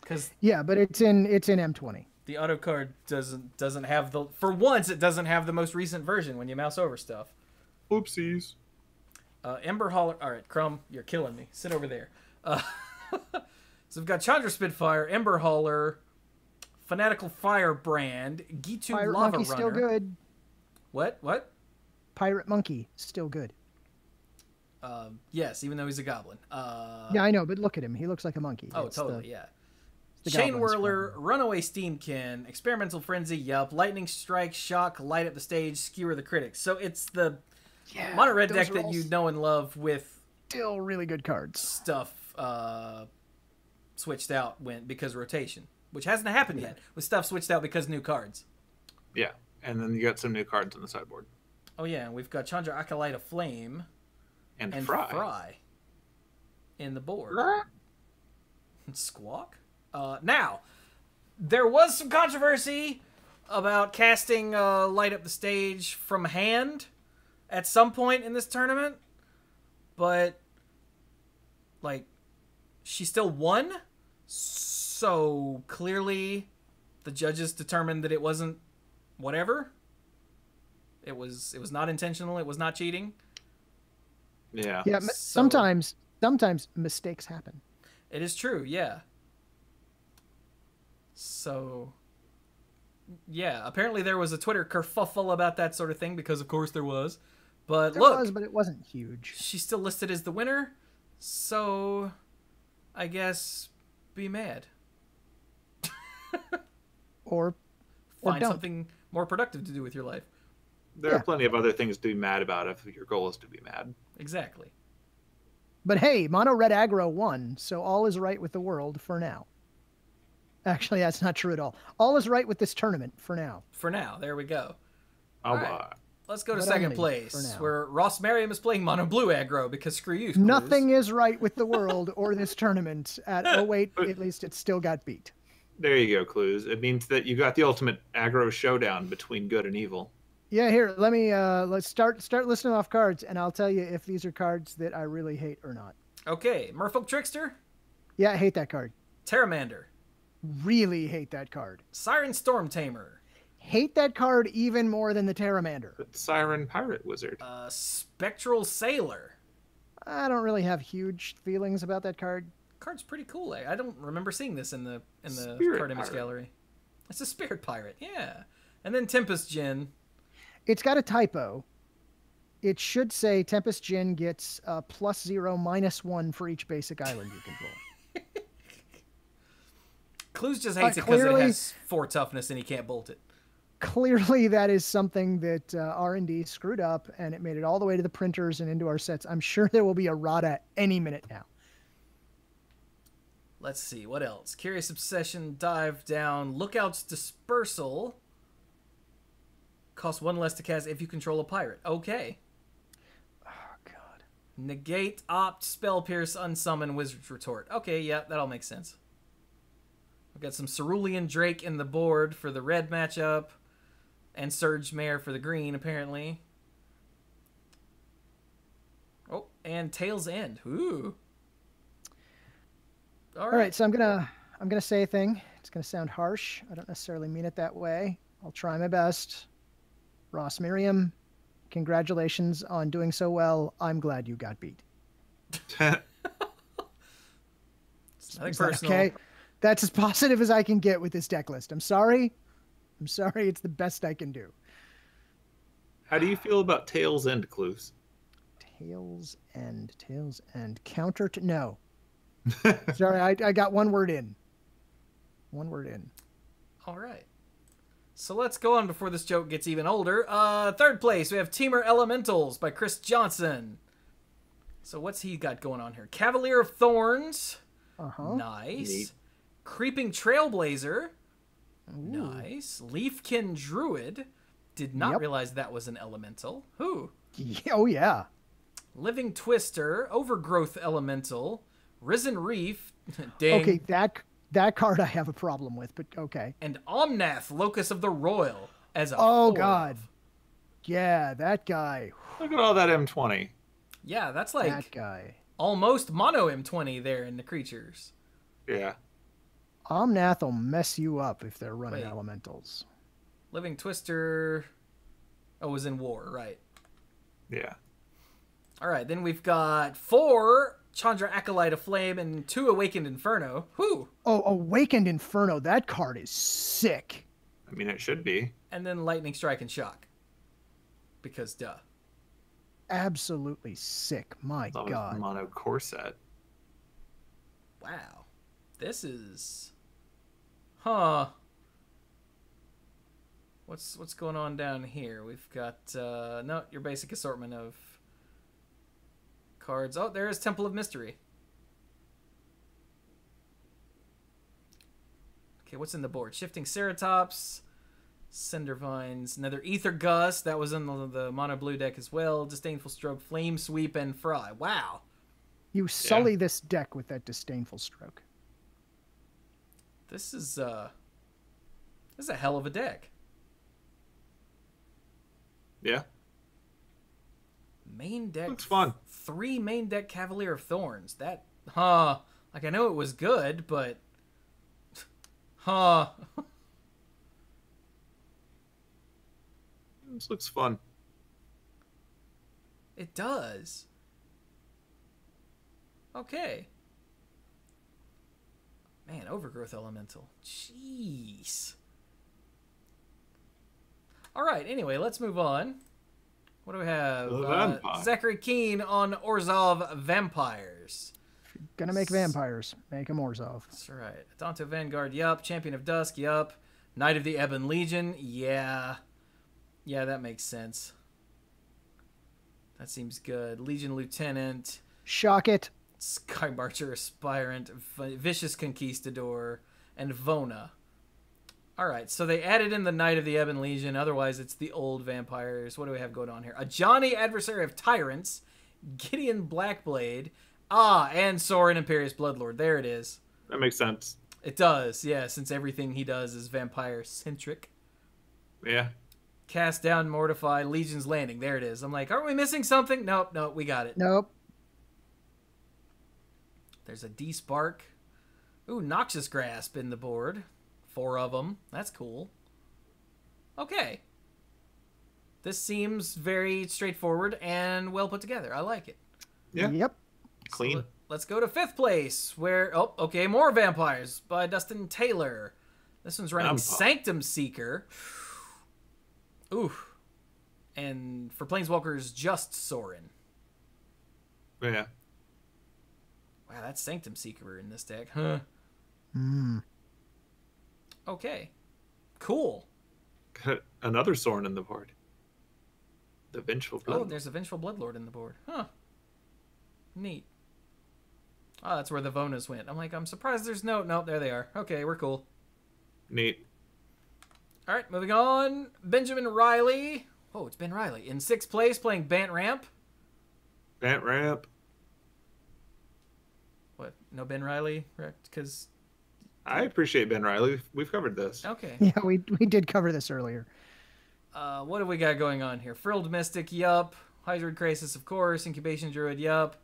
Because Yeah, but it's in M20. the auto card doesn't have the... For once, it doesn't have the most recent version when you mouse over stuff. Oopsies. Ember Holler... Alright, Crumb, you're killing me. Sit over there. So we've got Chandra Spitfire, Ember Hauler, Fanatical Firebrand, Gitu Pirate Lava Monkey Runner. still good. What? Pirate Monkey still good. Yes, even though he's a goblin. Yeah, I know, but look at him. He looks like a monkey. Oh, It's totally, yeah. The Chain goblins Whirler, from- Runaway Steamkin, Experimental Frenzy, Yup, Lightning Strike, Shock, Light Up the Stage, Skewer the Critics. So it's the Yeah, mono red those deck are that all you know and love with still really good cards. stuff switched out because rotation, which hasn't happened yet, with stuff switched out because new cards. Yeah, and then you got some new cards on the sideboard. Oh yeah, we've got Chandra Acolyte of Flame And, and Fry. in the board. Squawk? Now, there was some controversy about casting Light Up the Stage from hand at some point in this tournament, but, like, she still won, so clearly the judges determined that it wasn't whatever. It was not intentional, it was not cheating. Yeah. Yeah, So- sometimes mistakes happen. It is true, yeah. So, yeah, apparently there was a Twitter kerfuffle about that sort of thing, because of course there was. But There look, was, but it wasn't huge. she's still listed as the winner, so I guess be mad. Or Find don't. something more productive to do with your life. There are plenty of other things to be mad about if your goal is to be mad. Exactly. But hey, mono red aggro won, so all is right with the world for now. Actually, that's not true at all. All is right with this tournament for now. For now, there we go. Oh, All right. Let's go to But second only for place, now. where Ross Merriam is playing mono blue aggro, because screw you. Cluze. Nothing is right with the world or this tournament. Oh wait, at least it still got beat. there you go, Cluze. It means that you got the ultimate aggro showdown between good and evil. Yeah, here, let me let's start listing off cards, and I'll tell you if these are cards that I really hate or not. Okay, Merfolk Trickster, Yeah, I hate that card. Terramander, Really hate that card. Siren Storm Tamer, Hate that card even more than the Terramander. But Siren Pirate Wizard. Spectral Sailor. I don't really have huge feelings about that card. Card's pretty cool. I don't remember seeing this in the Spirit card image Pirate. gallery. It's a Spirit Pirate, yeah. And then Tempest Djinn. It's got a typo. It should say Tempest Djinn gets +0, -1 for each basic island you control. Cluze just hates it because it clearly- has 4 toughness and he can't bolt it. Clearly, that is something that R&D screwed up, and it made it all the way to the printers and into our sets. I'm sure there will be a Rada any minute now. Let's see, what else? Curious Obsession, Dive Down, Lookout's Dispersal. Costs 1 less to cast if you control a pirate. Okay. Oh, God. Negate, Opt, Spell Pierce, Unsummon, Wizard's Retort. Okay, yeah, that all makes sense. We've got some Cerulean Drake in the board for the red matchup, and Surge Mare for the green, apparently. Oh, and Tail's End. Ooh. All right, so I'm gonna say a thing. It's gonna sound harsh. I don't necessarily mean it that way. I'll try my best. Ross Miriam, congratulations on doing so well. I'm glad you got beat. It's nothing Is that personal. okay? That's as positive as I can get with this deck list. I'm sorry. I'm sorry. It's the best I can do. How do you feel about Tails End, Cluze? Tails End. Counter to no. Sorry, I got one word in. One word in. All right. So let's go on before this joke gets even older. Third place, we have Teamer Elementals by Chris Johnson. So what's he got going on here? Cavalier of Thorns. Uh-huh. Nice. Neat. Creeping Trailblazer. Ooh. Nice. Leafkin Druid. Did not Yep. realize that was an elemental. Who? Yeah, oh, yeah. Living Twister. Overgrowth Elemental. Risen Reef. Ding. Okay, that card I have a problem with, but okay. And Omnath, Locus of the Royal. As a Oh, 4. God. Yeah, that guy. Look at all that M20. Yeah, that's like That guy. almost mono M20 there in the creatures. Yeah. Omnath will mess you up if they're running Wait. elementals. Living Twister. Oh, was in war, right. Yeah. All right, then we've got 4 Chandra Acolyte of Flame and 2 Awakened Inferno. Whew. Oh, Awakened Inferno. That card is sick. I mean, it should be. And then Lightning Strike and Shock. Because duh. Absolutely sick. My That was God. mono core set. Wow. This is Huh. What's going on down here? We've got no, your basic assortment of cards. Oh, there is Temple of Mystery. Okay, what's in the board? Shifting Ceratops, Cinder Vines, another Ether Gust. That was in the mono blue deck as well. Disdainful Stroke, Flame Sweep, and Fry. Wow. You sully this deck with that Disdainful Stroke. This is a hell of a deck. Yeah. Main deck. Looks fun. 3 main deck Cavalier of Thorns. That, like I know it was good, but, This looks fun. It does. Okay. Man, Overgrowth Elemental. Jeez. All right, anyway, let's move on. What do we have? Zachary Keene on Orzhov Vampires. If you're gonna make vampires, make them Orzhov. That's right. Adonto Vanguard, yup. Champion of Dusk, yup. Knight of the Ebon Legion, yeah. Yeah, that makes sense. That seems good. Legion Lieutenant. Shock it. Skymarcher Aspirant, Vicious Conquistador, and Vona. Alright, so they added in the Knight of the Ebon Legion. Otherwise, it's the old vampires. What do we have going on here? A Johnny, Adversary of Tyrants, Gideon Blackblade, and Sorin, Imperious Bloodlord. There it is. That makes sense. It does, yeah, since everything he does is vampire-centric. Yeah. Cast Down, Mortify, Legion's Landing. There it is. I'm like, aren't we missing something? Nope, we got it. Nope. There's a D-Spark. Ooh, Noxious Grasp in the board. 4 of them. That's cool. Okay. This seems very straightforward and well put together. I like it. Yeah. Yep. Clean. So let's go to 5th place, where... Oh, okay, more Vampires by Dustin Taylor. This one's running Sanctum Seeker. Ooh. And for Planeswalkers, just Sorin. Yeah. Wow, that's Sanctum Seeker in this deck. Huh. Okay. Cool. Got another Sorin in the board. The Vengeful Bloodlord. Oh, there's a Vengeful Bloodlord in the board. Huh. Neat. Oh, that's where the Vonas went. I'm like, I'm surprised there's no... Nope, there they are. Okay, we're cool. Neat. All right, moving on. Benjamin Riley. Oh, it's Ben Riley. In 6th place, playing Bant Ramp. Bant Ramp. What? No Ben Riley? Because... I appreciate Ben Riley. We've covered this. Okay. Yeah, we did cover this earlier. What do we got going on here? Frilled Mystic, yup. Hydroid Crisis, of course. Incubation Druid, yup.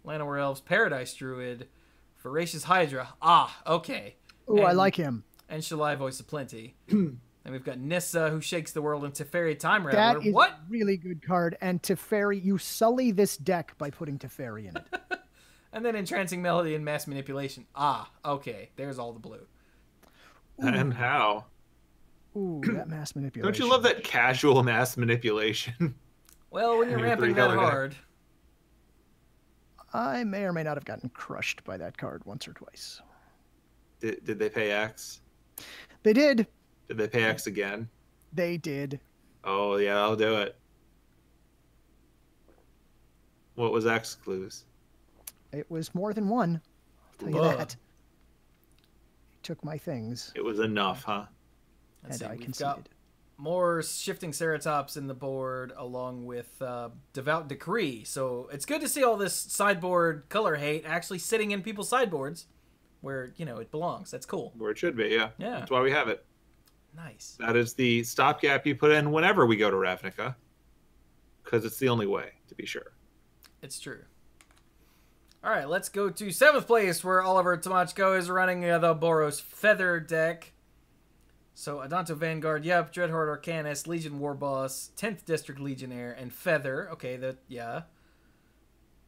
Llanowar Elves, Paradise Druid. Voracious Hydra. Okay. Ooh, I like him. And Shalai, Voice of Plenty. And we've got Nissa, who shakes the world, and Teferi, Time Raveler. That is a really good card. And Teferi, you sully this deck by putting Teferi in it. And then Entrancing Melody and Mass Manipulation. Okay. There's all the blue. Ooh. And how? Ooh, that mass manipulation. Don't you love that casual mass manipulation? Well, when you're ramping that hard. I may or may not have gotten crushed by that card once or twice. Did they pay X? They did. Did they pay X again? They did. Oh, yeah, I'll do it. What was X, Cluze? It was more than one. I'll tell you that. He took my things. It was enough, huh? And I we've conceded. got more Shifting Ceratops in the board, along with Devout Decree. So it's good to see all this sideboard color hate actually sitting in people's sideboards, where it belongs. That's cool. Where it should be, yeah. Yeah. That's why we have it. Nice. That is the stopgap you put in whenever we go to Ravnica, because it's the only way, to be sure. It's true. All right, let's go to 7th place, where Oliver Tomachko is running the Boros Feather deck. So, Adonto Vanguard, yep, Dreadhorde Arcanist, Legion Warboss, 10th District Legionnaire, and Feather. Okay, yeah.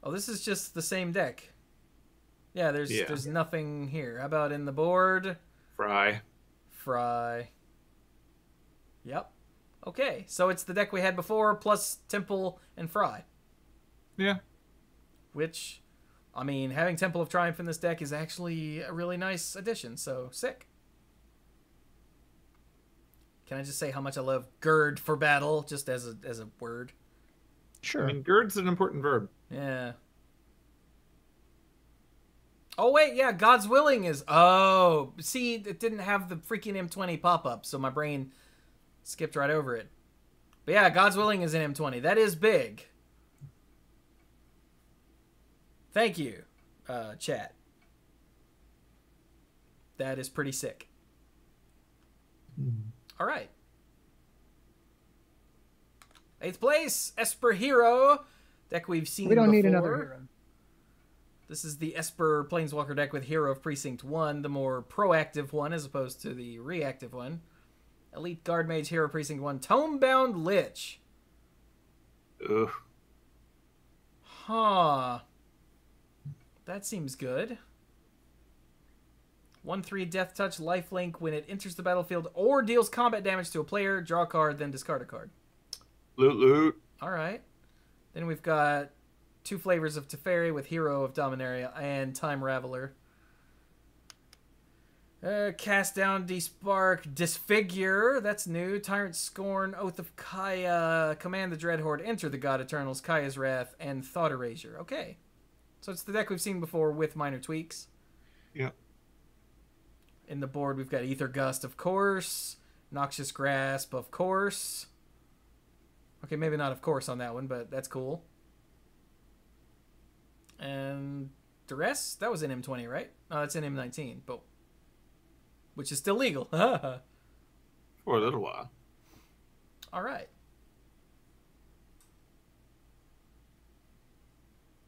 Oh, this is just the same deck. Yeah, there's nothing here. How about in the board? Fry. Yep. Okay, so it's the deck we had before, plus Temple and Fry. Yeah. Which... I mean, having Temple of Triumph in this deck is actually a really nice addition, so sick. Can I just say how much I love gird for battle, just as a word? Sure. I mean, gird's an important verb. Yeah. Oh, wait, yeah, God's willing is... Oh, see, it didn't have the freaking M20 pop-up, so my brain skipped right over it. But yeah, God's willing is an M20. That is big. Thank you, chat. That is pretty sick. All right. 8th place, Esper Hero. Deck we've seen We don't before. need another hero. This is the Esper Planeswalker deck with Hero of Precinct 1, the more proactive one as opposed to the reactive one. Elite Guard Mage, Hero of Precinct 1, Tomebound Lich. Ugh. Huh. That seems good. 1/3 Death Touch, lifelink. When it enters the battlefield or deals combat damage to a player, draw a card, then discard a card. Loot. Alright. Then we've got 2 flavors of Teferi with Hero of Dominaria and Time Raveler. Cast Down, Despark, Disfigure. That's new. Tyrant Scorn, Oath of Kaya, Command the Dreadhorde, Enter the God Eternals, Kaya's Wrath, and Thought Erasure. Okay. So it's the deck we've seen before with minor tweaks. Yeah. In the board, we've got Ether Gust, of course. Noxious Grasp, of course. Okay, maybe not of course on that one, but that's cool. And Duress? That was an M20, right? No, that's an M19, but which is still legal. For a little while. All right.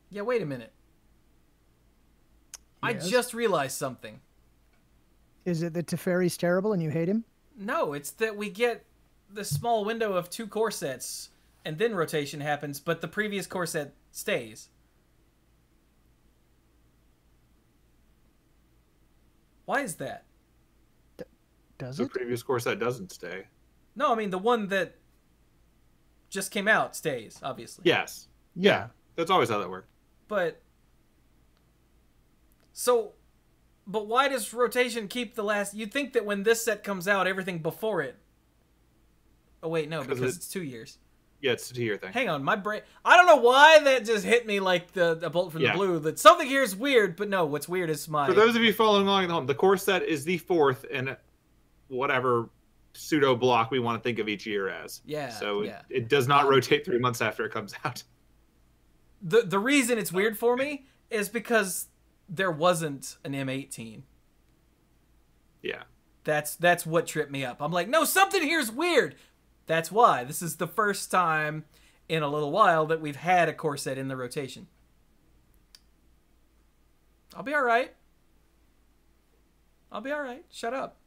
Yeah, wait a minute. Yes? I just realized something. Is it that Teferi's terrible and you hate him? No, it's that we get the small window of 2 core sets, and then rotation happens, but the previous core set stays. Why is that? Does The it? previous core set doesn't stay. No, I mean the one that just came out stays, obviously. Yes. Yeah. That's always how that worked. But why does rotation keep the last? You'd think that when this set comes out, everything before it. Oh wait, no, because it's 2 years. Yeah, it's a 2-year thing. Hang on, my brain. I don't know why that just hit me like the bolt from the blue. That something here is weird, but no, what's weird is my. For those of you following along at home, the core set is the 4th in whatever pseudo block we want to think of each year as. Yeah. So it does not rotate 3 months after it comes out. The reason it's weird for me is because there wasn't an M18. Yeah. That's what tripped me up. I'm like, no, something here's weird. That's why. This is the first time in a little while that we've had a core set in the rotation. I'll be all right. Shut up.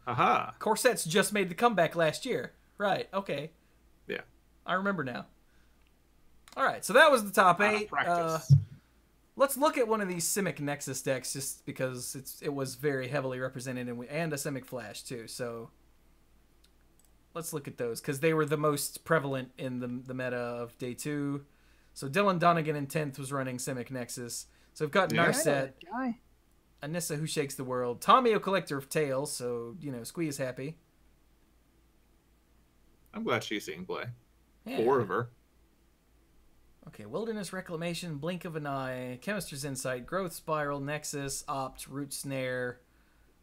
Aha. Core sets just made the comeback last year. Right. Okay. Yeah. I remember now. All right. So that was the top 8. Practice. Let's look at one of these Simic Nexus decks just because it was very heavily represented and a Simic Flash too. So let's look at those because they were the most prevalent in the meta of day 2. So Dylan Donegan in 10th was running Simic Nexus. So we've got Narset, Anissa Who Shakes the World, Tomio Collector of Tales. So, Squee is happy. I'm glad she's seeing play. Yeah. 4 of her. Okay, Wilderness Reclamation, Blink of an Eye, Chemist's Insight, Growth Spiral, Nexus, Opt, Root Snare,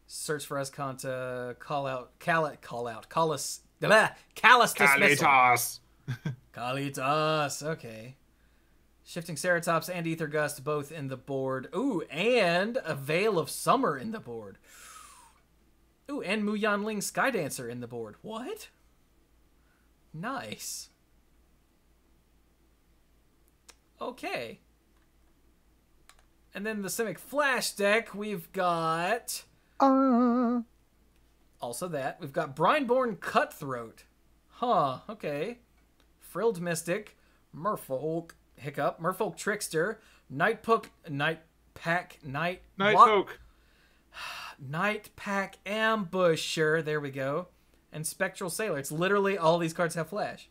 Search for Escanta, Callous Dismissal. Kalitas, okay. Shifting Ceratops and Ether Gust both in the board. Ooh, and a Veil of Summer in the board. Ooh, and Mu Yanling Skydancer in the board. What? Nice. Okay. And then the Simic Flash deck, we've got... Also that. We've got Brineborn Cutthroat. Huh, okay. Frilled Mystic, Merfolk Trickster, Nightpack Ambusher, there we go. And Spectral Sailor. It's literally all these cards have Flash.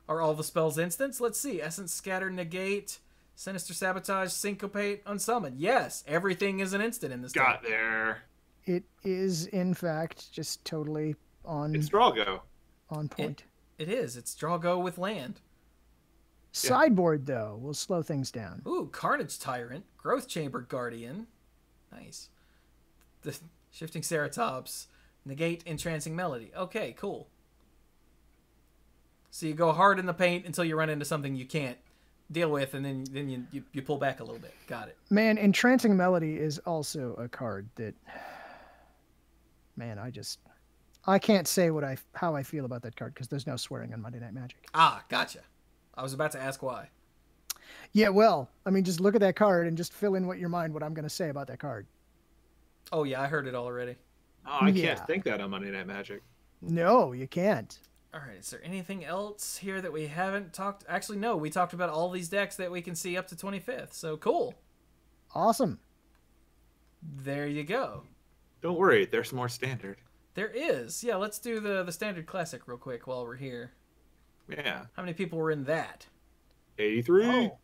Are all the spells instants? Let's see. Essence, Scatter, Negate, Sinister Sabotage, Syncopate, Unsummon. Yes, everything is an instant in this Got deck. there. It is, in fact, just totally It's Drago. on point. It is. It's Drago with land. Sideboard, though, will slow things down. Ooh, Carnage Tyrant, Growth Chamber Guardian. Nice. The Shifting Ceratops, negate Entrancing Melody. Okay, cool. So you go hard in the paint until you run into something you can't deal with, and then you pull back a little bit. Got it. Man, Entrancing Melody is also a card that, man, I can't say how I feel about that card because there's no swearing on Monday Night Magic. Ah, gotcha. I was about to ask why. Yeah, well, I mean, just look at that card and just fill in what I'm going to say about that card. Oh yeah, I heard it already. Oh, I can't think that on Monday Night Magic. No, you can't. All right, is there anything else here that we haven't talked? Actually, no, we talked about all these decks that we can see up to 25th. So cool. Awesome. There you go. Don't worry, there's more standard. There is. Yeah, let's do the standard classic real quick while we're here. Yeah. How many people were in that? 83. Oh,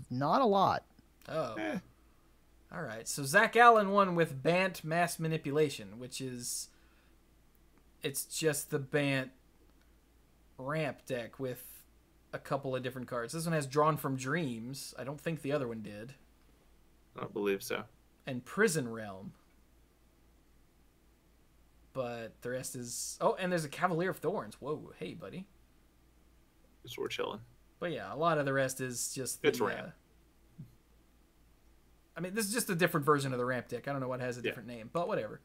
not a lot. Oh. All right. So Zach Allen won with Bant Mass Manipulation, which is... It's just the Bant ramp deck with a couple of different cards. This one has Drawn from Dreams. I don't think the other one did. I don't believe so. And Prison Realm. But the rest is... Oh, and there's a Cavalier of Thorns. Whoa, hey, buddy. Just we're chilling. But yeah, a lot of the rest is just... It's ramp. I mean, this is just a different version of the ramp deck. I don't know what has a different name, but whatever.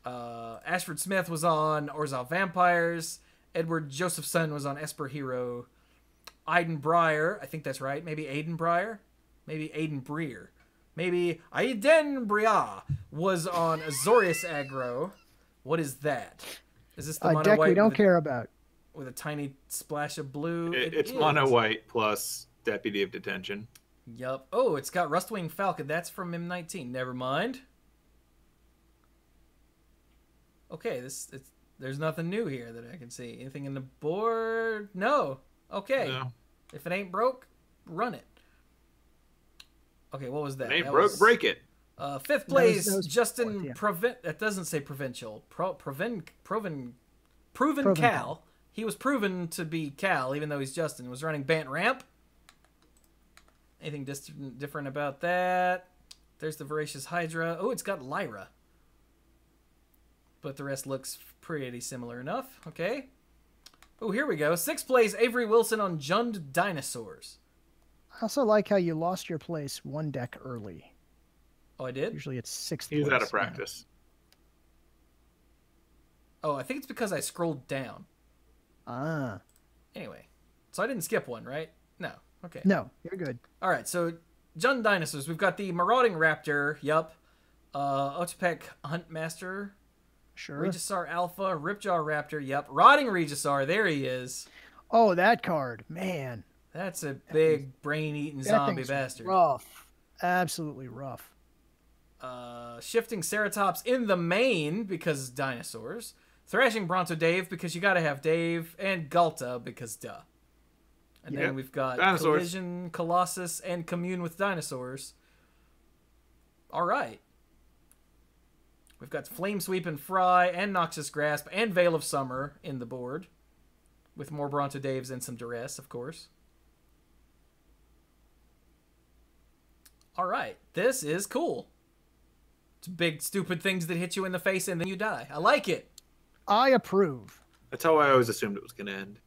Ashford Smith was on Orzhov Vampires. Edward Josephson was on Esper Hero. Aiden Breyer, I think that's right. Maybe Aiden Breyer? Maybe Aiden Breer. Maybe Aiden Breer was on Azorius Aggro. What is that? Is this the mono deck white we don't care about? With a tiny splash of blue? It's mono white plus Deputy of Detention. Yup. Oh, it's got Rustwing Falcon. That's from M19. Never mind. Okay, there's nothing new here that I can see. Anything in the board? No. Okay. No. If it ain't broke, run it. Okay, what was that? It ain't broke, break it. Fifth place, That was Justin fourth, yeah. That doesn't say provincial. Proven Proven Cal. He was proven to be Cal, even though he's Justin. Was running Bant Ramp. Anything different about that? There's the Voracious Hydra. Oh, it's got Lyra. But the rest looks pretty similar enough. Okay. Oh, here we go. Sixth place, Avery Wilson on Jund Dinosaurs. I also like how you lost your place one deck early. Oh, I did? Usually it's sixth He's place. out of practice. Oh, I think it's because I scrolled down. Ah. Anyway. So I didn't skip one, right? No. Okay. No, you're good. All right, so Jund Dinosaurs. We've got the Marauding Raptor. Yup. Otapek Huntmaster. Sure. Regisar Alpha. Ripjaw Raptor. Yup. Rotting Regisar. There he is. Oh, that card. Man. That's a big brain-eating zombie thing's bastard. Rough. Absolutely rough. Shifting Ceratops in the main because dinosaurs. Thrashing Bronto Dave because you gotta have Dave. And Galta because duh. And then we've got dinosaurs. Collision, Colossus, and Commune with Dinosaurs. All right. We've got Flame Sweep and Fry, and Noxious Grasp, and Veil of Summer in the board. With more Bronto Daves and some Duress, of course. All right. This is cool. It's big, stupid things that hit you in the face and then you die. I like it. I approve. That's how I always assumed it was going to end.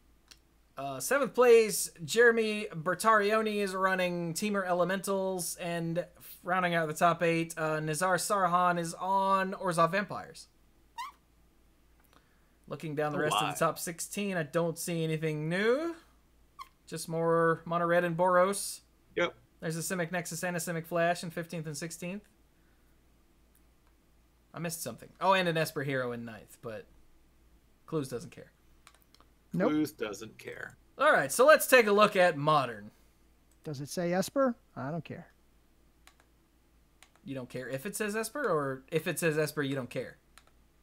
Seventh place, Jeremy Bertarioni is running Teamer Elementals, and rounding out the top 8, Nizar Sarhan is on Orzhov Vampires. Looking down the rest of the top 16, I don't see anything new. Just more Mono Red and Boros. Yep. There's a Simic Nexus and a Simic Flash in 15th and 16th. I missed something. Oh, and an Esper Hero in 9th, but Cluze doesn't care. Nope. Cluze doesn't care. All right, so let's take a look at Modern. Does it say Esper? I don't care. You don't care if it says Esper, or if it says Esper, you don't care?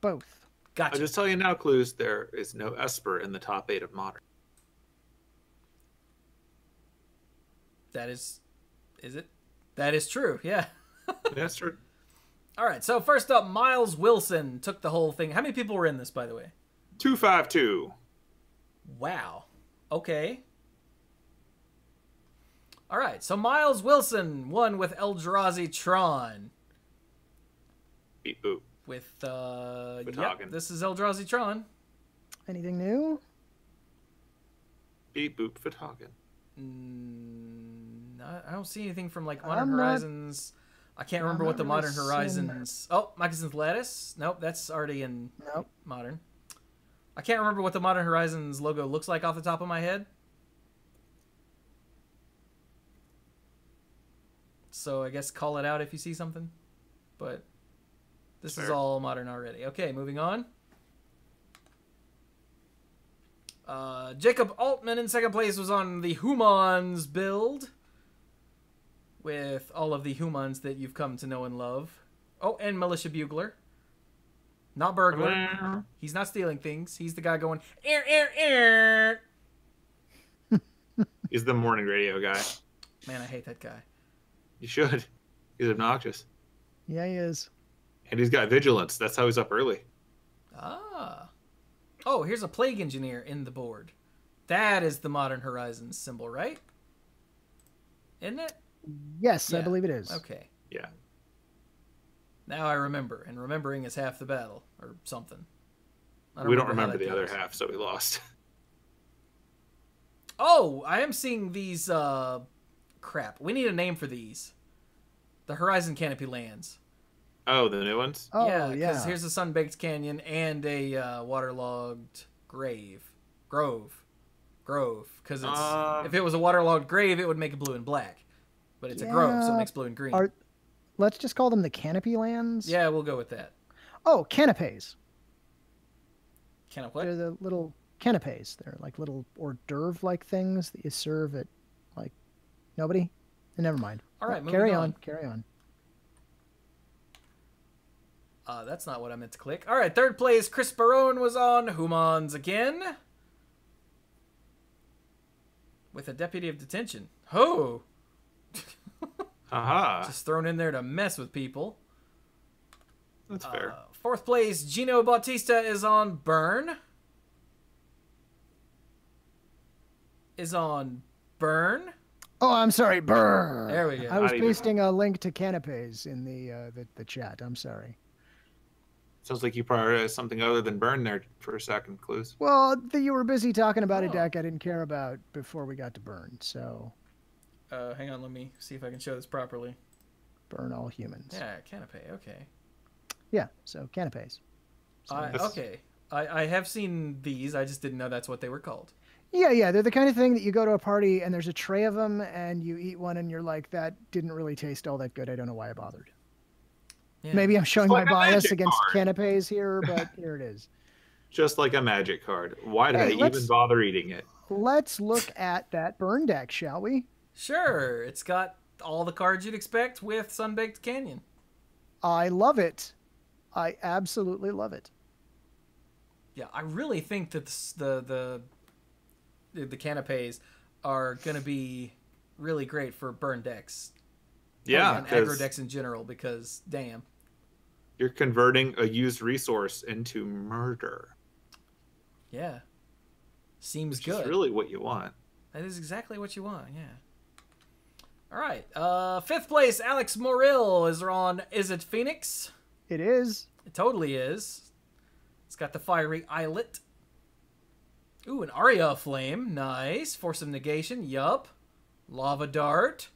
Both. Gotcha. I'll just tell you now, Cluze, there is no Esper in the top 8 of Modern. That is it? That is true, yeah. That's true. All right, so first up, Miles Wilson took the whole thing. How many people were in this, by the way? 252. Wow. Okay. All right, so Miles Wilson won with Eldrazi Tron. Beep boop. With, Hagen. this is Eldrazi Tron. Anything new? Beep boop Fatagen. I don't see anything from, like, Modern I'm not- Horizons. I can't remember what the not really Modern Horizons... Oh, Moccasins Lattice? Nope, that's already in Nope. Modern. I can't remember what the Modern Horizons logo looks like off the top of my head. So I guess call it out if you see something. But this is Fair. all Modern already. Okay, moving on. Jacob Altman in second place was on the Humans build. With all of the humans that you've come to know and love. Oh, and Militia Bugler. Not Burglar. He's not stealing things. He's the guy going, air, air, air. He's the morning radio guy. Man, I hate that guy. You should. He's obnoxious. Yeah, he is. And he's got vigilance. That's how he's up early. Ah. Oh, here's a Plague Engineer in the board. That is the Modern Horizons symbol, right? Isn't it? Yes, I Yeah. believe it is. Okay. Yeah. Now I remember, and remembering is half the battle, or something. I We don't how remember that the other goes. half, so we lost. Oh, I am seeing these, crap. We need a name for these. The Horizon Canopy Lands. Oh, the new ones? Oh, yeah, yeah. because here's a Sun-Baked Canyon and a waterlogged grove. Because it's if it was a waterlogged grave, it would make it blue and black. But it's a grove, so it Yeah. makes blue and green. Let's just call them the Canopy Lands. Yeah, we'll go with that. Oh, canapes. Can I what? They're the little canapes. They're like little hors d'oeuvre-like things that you serve at, like, nobody? Never mind. All right, Carry moving on. on. Carry on. That's not what I meant to click. All right, third place, Chris Barone was on Humans again. With a deputy of detention. Oh! Aha. Just thrown in there to mess with people. That's fair. Fourth place, Gino Bautista is on Burn. Oh, I'm sorry. Brr. There we go. I was Not even- pasting a link to canapes in the chat. I'm sorry. Sounds like you prioritized something other than burn there for a second, Cluze. Well, you were busy talking about a Oh. deck I didn't care about before we got to burn. So Hang on, let me see if I can show this properly. burn all humans. Yeah, Canapé, okay. Yeah, so canapes. So- Okay. I have seen these, I just didn't know that's what they were called. Yeah, they're the kind of thing that you go to a party and there's a tray of them and you eat one and you're like, that didn't really taste all that good. I don't know why I bothered. Yeah. Maybe I'm showing It's like my a bias magic against card. canapes here, but here it is. Just like a magic card. Why did Hey, I even let's- bother eating it? Let's look at that burn deck, shall we? Sure, it's got all the cards you'd expect with Sun-Baked Canyon. I love it. I absolutely love it. Yeah, I really think that the canapes are going to be really great for burn decks. Yeah, And aggro 'cause decks in general, because damn. you're converting a used resource into murder. Yeah. Seems Which good. is really what you want. That is exactly what you want, yeah. All right. Fifth place, Alex Morrill is on Is It Phoenix? It is. It totally is. It's got the fiery eyelet. Ooh, an Aria of Flame. Nice. Force of Negation. Yup. Lava Dart.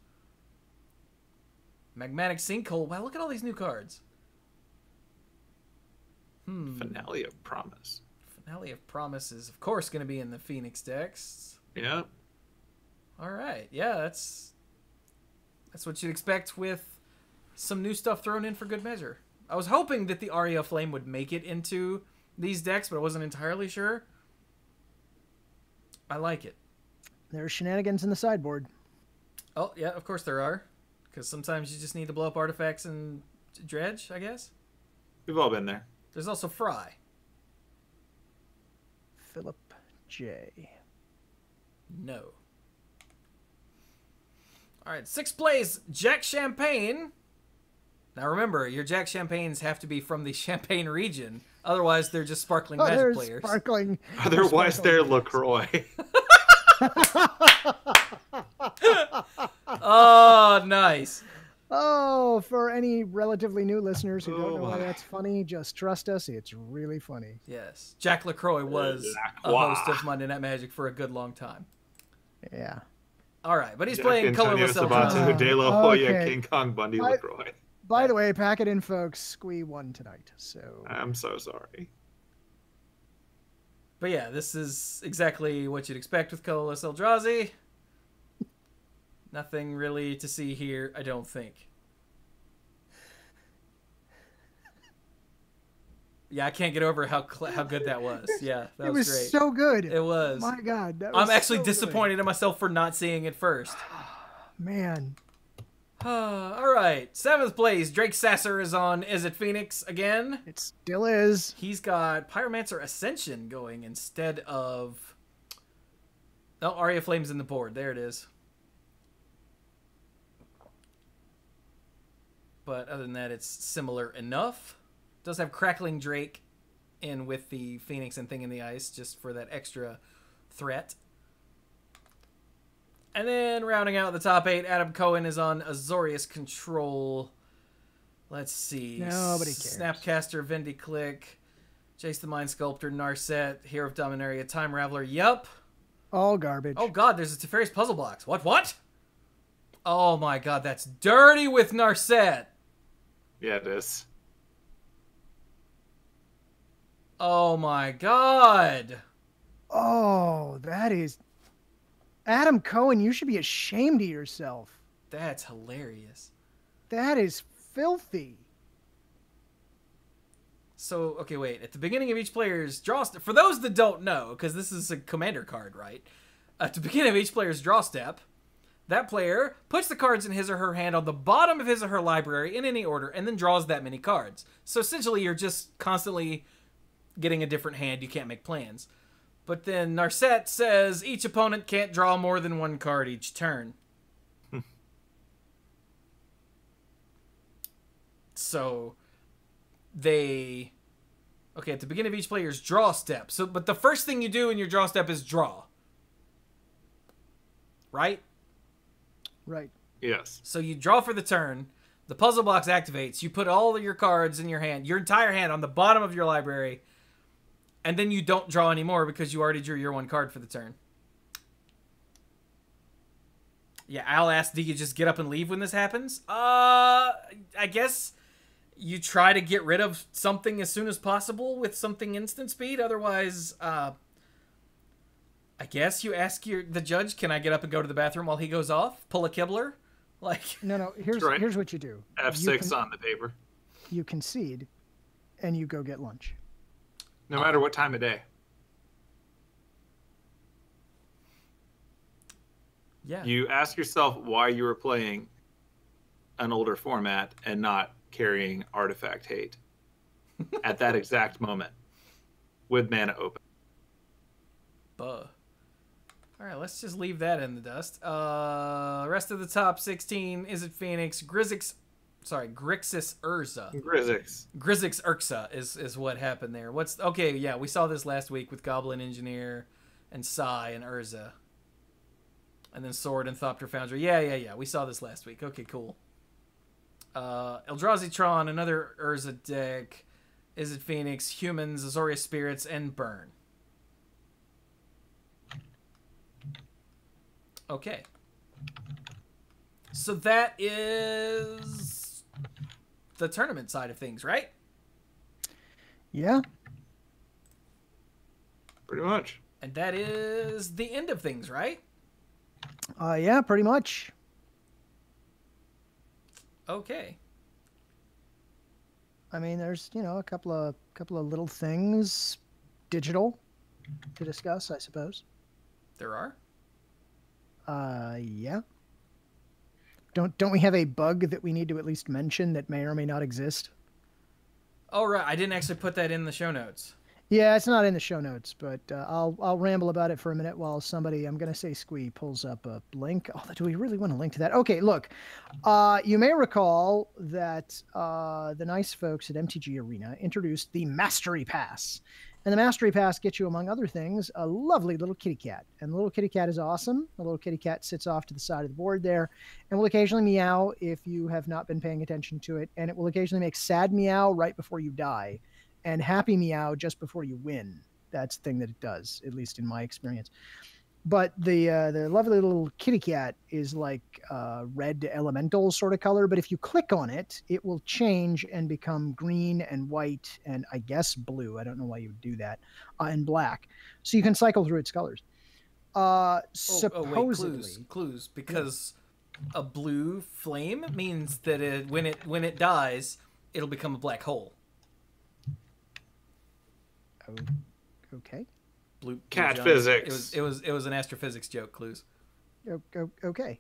Magmatic Sinkhole. Wow, look at all these new cards. Finale of Promise. Finale of Promise is, of course, going to be in the Phoenix decks. Yeah. All right. Yeah, that's what you'd expect with some new stuff thrown in for good measure. I was hoping that the Aria Flame would make it into these decks, but I wasn't entirely sure. I like it. There's shenanigans in the sideboard. Oh, yeah, of course there are. Because sometimes you just need to blow up artifacts and dredge, I guess. We've all been there. There's also Fry. Philip J. No. All right, sixth place, Jack Champagne. Now remember, your Jack Champagnes have to be from the Champagne region. Otherwise, they're just sparkling Magic they're players. Sparkling. Otherwise, they're LaCroix. Oh, nice. Oh, for any relatively new listeners who don't know why that's funny, just trust us. It's really funny. Yes. Jack LaCroix was a host of Monday Night Magic for a good long time. Yeah. All right, but he's Jack playing Antonio colorless Sabato, Eldrazi. De La Hoya, Okay. King Kong, Bundy, LaCroix. By the way, pack it in, folks. Squee won tonight, so... I'm so sorry. But yeah, this is exactly what you'd expect with colorless Eldrazi. Nothing really to see here, I don't think. Yeah, I can't get over how good that was. Yeah, that was great. It was so good. It was. My God, that was I'm actually so disappointed in myself for not seeing it first. good. Man. All right, 7th place. Drake Sasser is on Is It Phoenix again. It still is. He's got Pyromancer Ascension going instead of... Oh, Aria Flames in the board. There it is. But other than that, it's similar enough. Does have Crackling Drake in with the Phoenix and Thing in the Ice, just for that extra threat. And then rounding out the top 8, Adam Cohen is on Azorius Control. Let's see. Nobody cares. Snapcaster, Vindiclick, Jace the Mind Sculptor, Narset, Hero of Dominaria, Time Raveler. Yup. All garbage. Oh god, there's a Teferi's Puzzle Box. What? Oh my god, that's dirty with Narset. Yeah, it is. Oh my god. Oh, that is... Adam Cohen, you should be ashamed of yourself. That's hilarious. That is filthy. So, okay, wait. At the beginning of each player's draw step, for those that don't know, because this is a commander card, right? At the beginning of each player's draw step, that player puts the cards in his or her hand on the bottom of his or her library in any order, and then draws that many cards. So essentially, you're just constantly getting a different hand. You can't make plans. But then Narset says each opponent can't draw more than one card each turn. So they... Okay, at the beginning of each player's draw step. But the first thing you do in your draw step is draw. Right? Right. Yes. So you draw for the turn. The puzzle box activates. You put all of your cards in your hand, your entire hand, on the bottom of your library. And then you don't draw anymore because you already drew your one card for the turn. Yeah, Al asked, do you just get up and leave when this happens? I guess you try to get rid of something as soon as possible with something instant speed. Otherwise, I guess you ask the judge, can I get up and go to the bathroom while he goes off? Pull a Kibler? Like... No, here's what you do. F6 on the paper. You concede, and you go get lunch. No matter what time of day. Yeah. You ask yourself why you were playing an older format and not carrying Artifact Hate at that exact moment with mana open. Buh. All right, let's just leave that in the dust. Rest of the top 16, Is It Phoenix? Grixis Urza. Grixis Urza is what happened there. Okay, yeah, we saw this last week with Goblin Engineer and Sai and Urza. And then Sword and Thopter Foundry. Yeah. We saw this last week. Okay, cool. Eldrazi Tron, another Urza deck. Is It Phoenix? Humans, Azorius Spirits, and Burn. Okay. So that is the tournament side of things, right? Yeah. Pretty much. And that is the end of things, right? Yeah, pretty much. Okay. I mean, there's, a couple of little things digital to discuss, I suppose. There are? Yeah. Don't we have a bug that we need to at least mention that may or may not exist? Oh, right. I didn't actually put that in the show notes. Yeah, it's not in the show notes, but I'll ramble about it for a minute while somebody, I'm gonna say Squee, pulls up a link. Oh, do we really want to link to that? Okay, look, you may recall that the nice folks at MTG Arena introduced the Mastery Pass, and the Mastery Pass gets you, among other things, a lovely little kitty cat. And the little kitty cat is awesome. The little kitty cat sits off to the side of the board there, and will occasionally meow if you have not been paying attention to it, and it will occasionally make sad meow right before you die, and happy meow just before you win. That's the thing that it does, at least in my experience. But the lovely little kitty cat is like red elemental sort of color. But if you click on it, it will change and become green and white and I guess blue. I don't know why you would do that, and black. So you can cycle through its colors. Supposedly, wait, Cluze, because a blue flame means that when it dies, it'll become a black hole. Oh, okay. Blue Cat John. physics. It was an astrophysics joke, Cluze. Okay.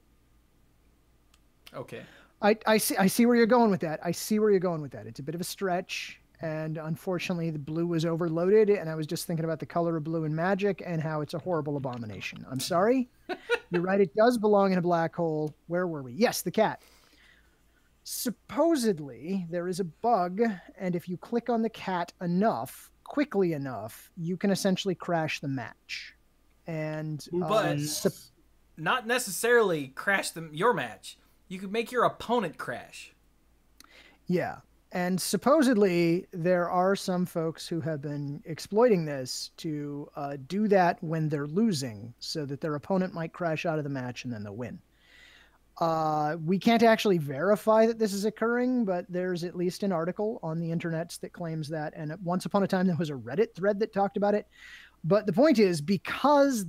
Okay. I see where you're going with that. It's a bit of a stretch, and unfortunately the blue was overloaded, and I was just thinking about the color of blue in Magic and how it's a horrible abomination. I'm sorry. You're right, it does belong in a black hole. Where were we? Yes, the cat. Supposedly there is a bug, and if you click on the cat quickly enough, you can essentially crash the match. And but not necessarily crash your match. You could make your opponent crash. Yeah. And supposedly there are some folks who have been exploiting this to do that when they're losing, so that their opponent might crash out of the match and then they'll win. We can't actually verify that this is occurring, but there's at least an article on the internet that claims that. And once upon a time, there was a Reddit thread that talked about it. But the point is, because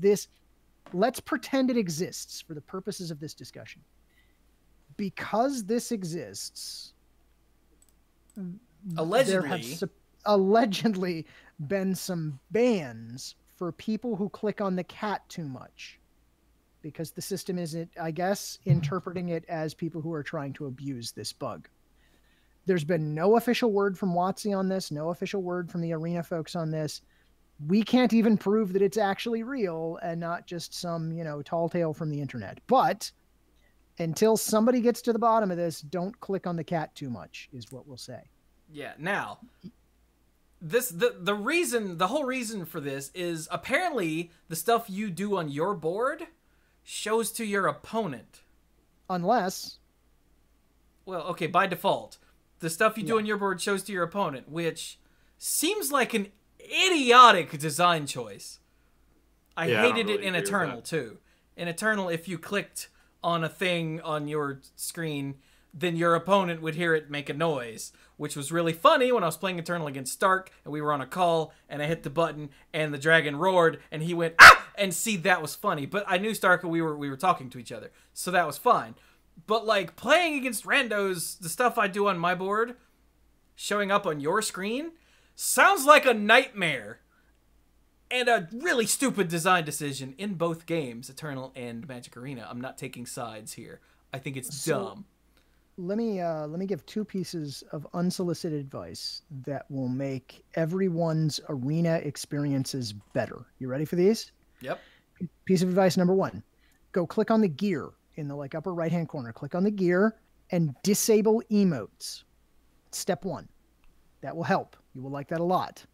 let's pretend it exists for the purposes of this discussion. Because this exists, there have allegedly been some bans for people who click on the cat too much. Because the system isn't, I guess, interpreting it as people who are trying to abuse this bug. There's been no official word from WotC on this, no official word from the Arena folks on this. We can't even prove that it's actually real and not just some, tall tale from the internet. But until somebody gets to the bottom of this, don't click on the cat too much, is what we'll say. Yeah, now, the whole reason for this is apparently the stuff you do on your board shows to your opponent. Unless... Well, okay, by default. The stuff you do on your board shows to your opponent, which seems like an idiotic design choice. I hated it in Eternal, too. In Eternal, if you clicked on a thing on your screen, then your opponent would hear it make a noise, which was really funny when I was playing Eternal against Stark, and we were on a call, and I hit the button, and the dragon roared, and he went, ah! And see, that was funny. But I knew Stark and we were talking to each other, so that was fine. But, like, playing against randos, the stuff I do on my board, showing up on your screen, sounds like a nightmare. And a really stupid design decision in both games, Eternal and Magic Arena. I'm not taking sides here. I think it's dumb. Let me give two pieces of unsolicited advice that will make everyone's Arena experiences better. You ready for these? Yep. Piece of advice number one: go click on the gear in the upper right hand corner. Click on the gear and disable emotes. Step one. That will help. You will like that a lot,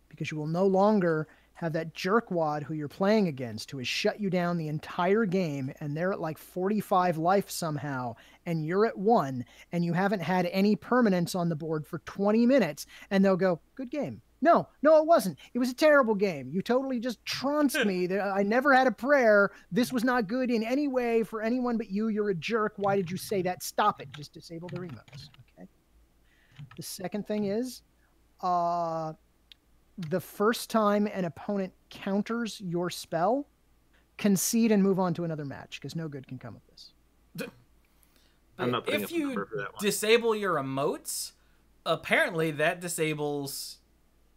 because you will no longer have that jerkwad who you're playing against who has shut you down the entire game, and they're at like 45 life somehow, and you're at 1, and you haven't had any permanence on the board for 20 minutes, and they'll go, good game. No, it wasn't. It was a terrible game. You totally just trounced me. I never had a prayer. This was not good in any way for anyone but you. You're a jerk. Why did you say that? Stop it. Just disable the emotes. Okay. The second thing is, the first time an opponent counters your spell, concede and move on to another match, because no good can come of this. I'm not putting if up a you number for that one. disable your emotes, apparently that disables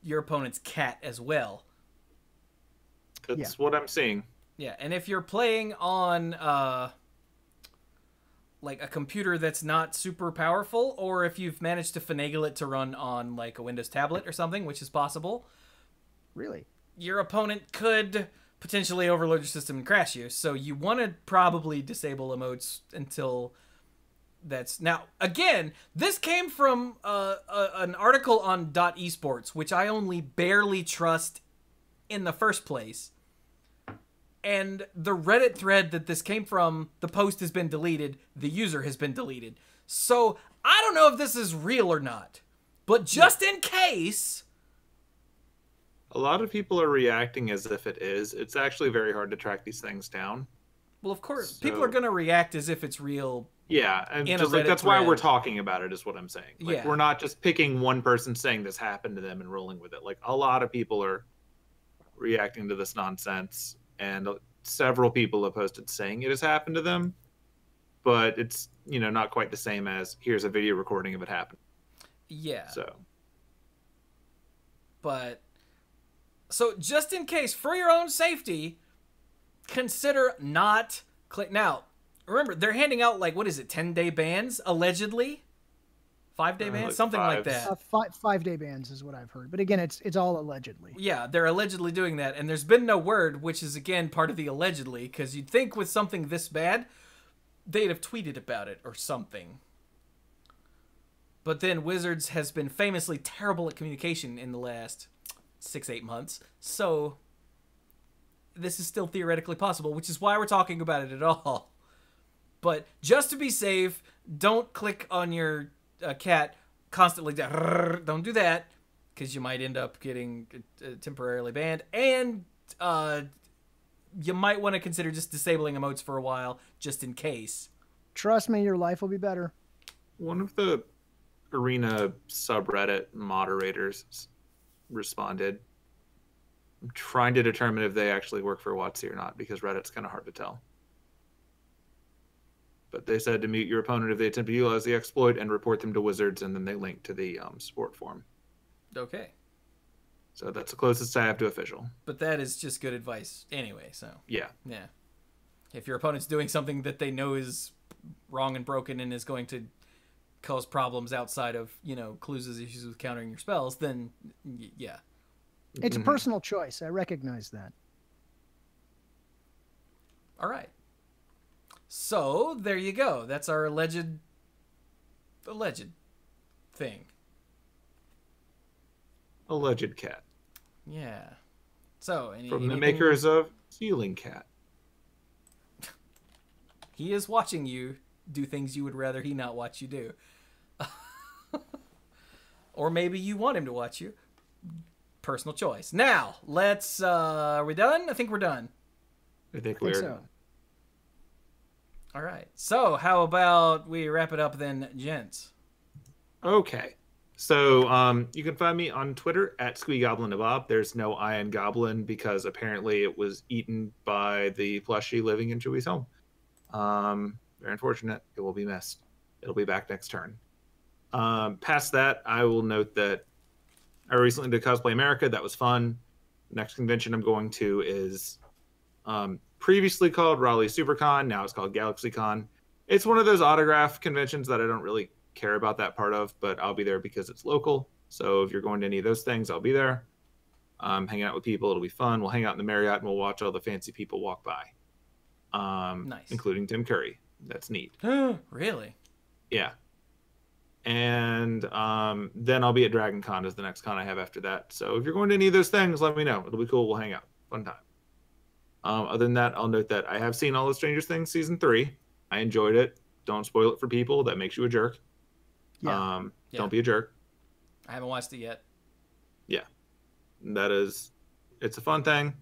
your opponent's cat as well. That's what I'm seeing. Yeah, and if you're playing on like a computer that's not super powerful, or if you've managed to finagle it to run on like a Windows tablet or something, which is possible, Really? Your opponent could potentially overload your system and crash you. So you want to probably disable emotes until that's... Now, again, this came from an article on .esports, which I only barely trust in the first place. And the Reddit thread that this came from, the post has been deleted, the user has been deleted. So I don't know if this is real or not. But just in case... A lot of people are reacting as if it is. It's actually very hard to track these things down. Well, of course, So- people are going to react as if it's real. Yeah, and In a just like Reddit that's why thread. we're talking about it, is what I'm saying. Like, Yeah. we're not just picking one person saying this happened to them and rolling with it. Like, a lot of people are reacting to this nonsense, and several people have posted saying it has happened to them, but it's, you know, not quite the same as here's a video recording of it happening. Yeah. So But so just in case, for your own safety, consider not click. Now, remember, they're handing out, like, what is it, 10-day bans, allegedly? 5-day bans? like Something like fives. that. 5-day bans is what I've heard. But again, it's all allegedly. Yeah, they're allegedly doing that, and there's been no word, which is, again, part of the allegedly, because you'd think with something this bad, they'd have tweeted about it or something. But then Wizards has been famously terrible at communication in the last 6-8 months, so this is still theoretically possible, which is why we're talking about it at all. But just to be safe, don't click on your cat constantly. Don't do that, because you might end up getting temporarily banned, and you might want to consider just disabling emotes for a while, just in case. Trust me, your life will be better. one of the Arena subreddit moderators responded. I'm trying to determine if they actually work for WotC or not, because Reddit's kind of hard to tell. But they said to mute your opponent if they attempt to utilize the exploit and report them to Wizards, and then they link to the support form. Okay. So that's the closest I have to official. But that is just good advice anyway, so Yeah. yeah. If your opponent's doing something that they know is wrong and broken and is going to cause problems outside of, you know, Cluze's issues with countering your spells, then yeah. It's a personal choice. I recognize that. All right. So there you go. That's our alleged thing. Alleged cat. Yeah. So From the anything- makers of Ceiling Cat. He is watching you do things you would rather he not watch you do. Or maybe you want him to watch you. Personal choice. Now, let's are we done? I think we're done. I think I think we're so. All right. So, how about we wrap it up then, gents? Okay. So you can find me on Twitter at Squee Goblin to Bob. There's no Iron Goblin because apparently it was eaten by the plushie living in Chewie's home. Very unfortunate. It will be missed. It'll be back next turn. Past that, I will note that I recently did Cosplay America. That was fun. Next convention I'm going to is previously called Raleigh SuperCon. Now it's called GalaxyCon. It's one of those autograph conventions that I don't really care about that part of, but I'll be there because it's local. So if you're going to any of those things, I'll be there. Hanging out with people, it'll be fun. We'll hang out in the Marriott and we'll watch all the fancy people walk by. Nice. Including Tim Curry. That's neat. Really? Yeah. And then I'll be at Dragon Con as the next con I have after that. So if you're going to any of those things, let me know. It'll be cool. We'll hang out. Fun time. Other than that, I'll note that I have seen all of Stranger Things season 3. I enjoyed it. Don't spoil it for people. That makes you a jerk. Yeah. Yeah. Don't be a jerk. I haven't watched it yet. Yeah. It's a fun thing.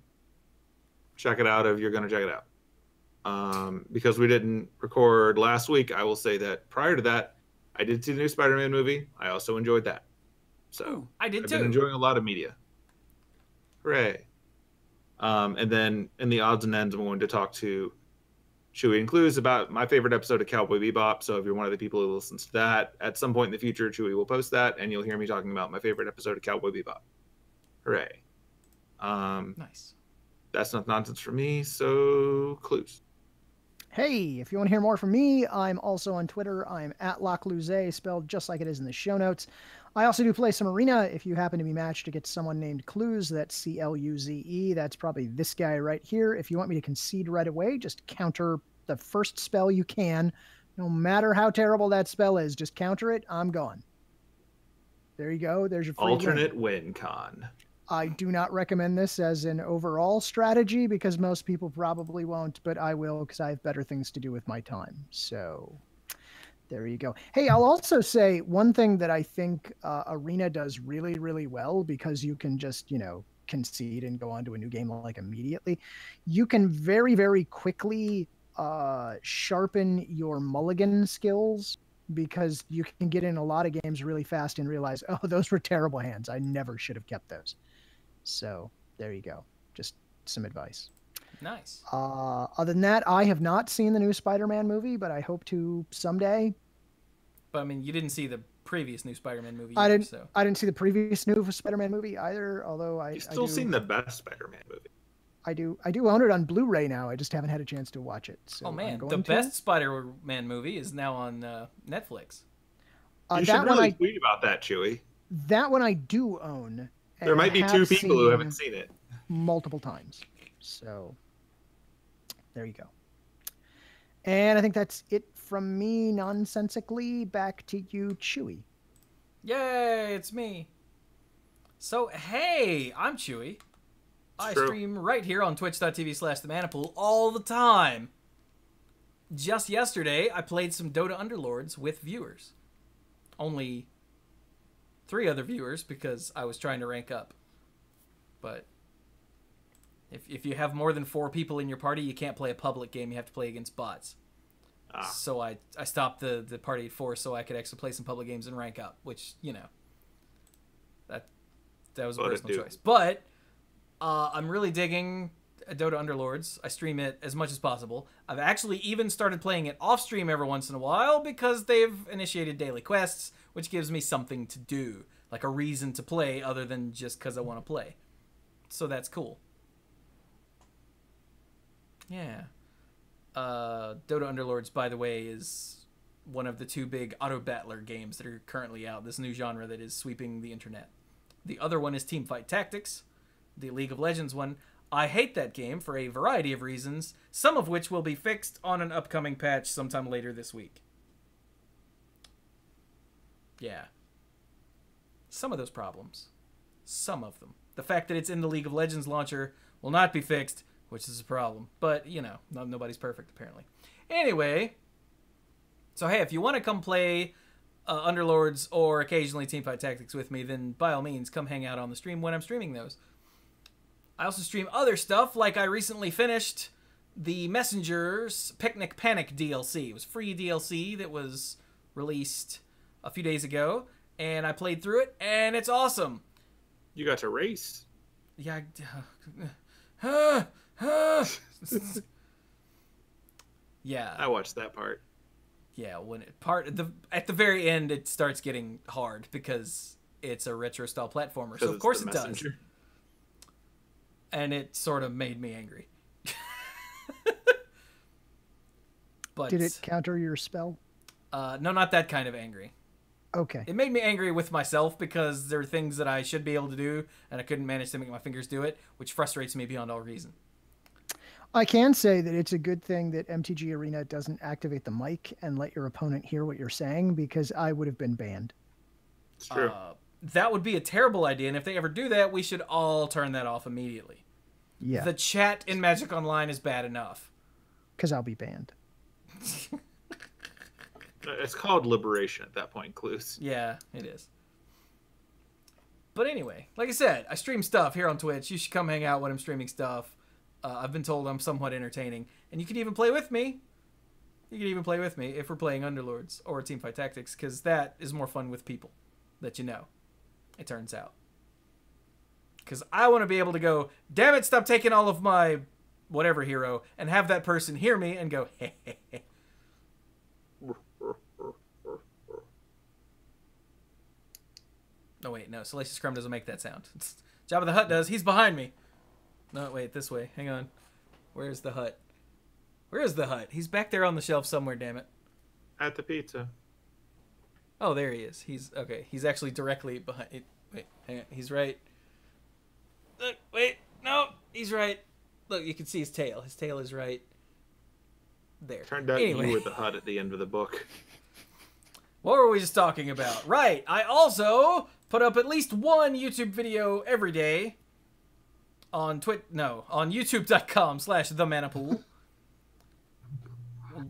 Check it out if you're going to check it out. Because we didn't record last week, I will say that prior to that, I did see the new Spider-Man movie. I also enjoyed that. So Ooh, I did I've too. been enjoying a lot of media. Hooray. And then in the odds and ends, I'm going to talk to Chewie and Cluze about my favorite episode of Cowboy Bebop. So if you're one of the people who listens to that, at some point in the future, Chewie will post that, and you'll hear me talking about my favorite episode of Cowboy Bebop. Hooray. Nice. That's not nonsense for me, so Cluze. Hey, if you want to hear more from me, I'm also on Twitter. I'm at Cluze, spelled just like it is in the show notes. I also do play some Arena. If you happen to be matched against someone named Cluze, that's Cluze. That's probably this guy right here. If you want me to concede right away, just counter the first spell you can. No matter how terrible that spell is, just counter it. I'm gone. There you go. There's your free Alternate win con. I do not recommend this as an overall strategy because most people probably won't, but I will because I have better things to do with my time. So there you go. Hey, I'll also say one thing that I think Arena does really, really well because you can just, concede and go on to a new game like immediately. You can very, very quickly sharpen your mulligan skills because you can get in a lot of games really fast and realize, oh, those were terrible hands. I never should have kept those. So there you go. Just some advice. Nice. Other than that, I have not seen the new Spider-Man movie, but I hope to someday. But I mean, you didn't see the previous new Spider-Man movie. I didn't. So. I didn't see the previous new Spider-Man movie either. Although You've still seen the best Spider-Man movie. I do own it on Blu-ray now. I just haven't had a chance to watch it. So oh man, the best Spider-Man movie is now on Netflix. You should really tweet about that, Chewie. That one I do own. There might be two people who haven't seen it multiple times. So there you go. And I think that's it from me nonsensically. Back to you, Chewie. Yay, it's me. So, hey, I'm Chewie. I stream right here on twitch.tv/themanapool all the time. Just yesterday, I played some Dota Underlords with viewers. Only 3 other viewers because I was trying to rank up. But if you have more than 4 people in your party, you can't play a public game. You have to play against bots. So I stopped the party at 4 so I could actually play some public games and rank up, which, that was a personal choice. But I'm really digging Dota Underlords. I stream it as much as possible. I've actually even started playing it off stream every once in a while because they've initiated daily quests, which gives me something to do, like a reason to play other than just because I want to play. So that's cool. Yeah. Dota Underlords, by the way, is one of the 2 big auto-battler games that are currently out, this new genre that is sweeping the internet. The other one is Teamfight Tactics, the League of Legends one. I hate that game for a variety of reasons, some of which will be fixed on an upcoming patch sometime later this week. Yeah. Some of those problems. Some of them. The fact that it's in the League of Legends launcher will not be fixed, which is a problem. But, nobody's perfect, apparently. Anyway, so hey, if you want to come play Underlords or occasionally Teamfight Tactics with me, then by all means, come hang out on the stream when I'm streaming those. I also stream other stuff, like I recently finished the Messenger's Picnic Panic DLC. It was free DLC that was released a few days ago, and I played through it, and it's awesome. You got to race. Yeah. Yeah. I watched that part. Yeah, at the very end, it starts getting hard because it's a retro style platformer. So of course it does. And it sort of made me angry. But did it counter your spell? No, not that kind of angry. Okay. It made me angry with myself because there are things that I should be able to do and I couldn't manage to make my fingers do it, which frustrates me beyond all reason. I can say that it's a good thing that MTG Arena doesn't activate the mic and let your opponent hear what you're saying, because I would have been banned. It's true. That would be a terrible idea, and if they ever do that, we should all turn that off immediately. Yeah. The chat in Magic Online is bad enough. Because I'll be banned. It's called liberation at that point, Cluze. Yeah, it is. But anyway, like I said, I stream stuff here on Twitch. You should come hang out when I'm streaming stuff. I've been told I'm somewhat entertaining. And you can even play with me. You can even play with me if we're playing Underlords or Teamfight Tactics, because that is more fun with people that you know, it turns out. Because I want to be able to go, damn it, stop taking all of my whatever hero, and have that person hear me and go, hey, hey, hey. No, wait, no. Salacious Scrum doesn't make that sound. Jabba the Hutt does. He's behind me. No, wait, this way. Hang on. Where's the hut? Where is the hut? He's back there on the shelf somewhere, damn it. At the pizza. Oh, there he is. He's okay. He's actually directly behind it. Wait, hang on. He's right. Look, wait. No, he's right. Look, you can see his tail. His tail is right there. Turned out Anyway. you were the hut at the end of the book. What were we just talking about? Right. I also put up at least one YouTube video every day on on youtube.com/themanapool.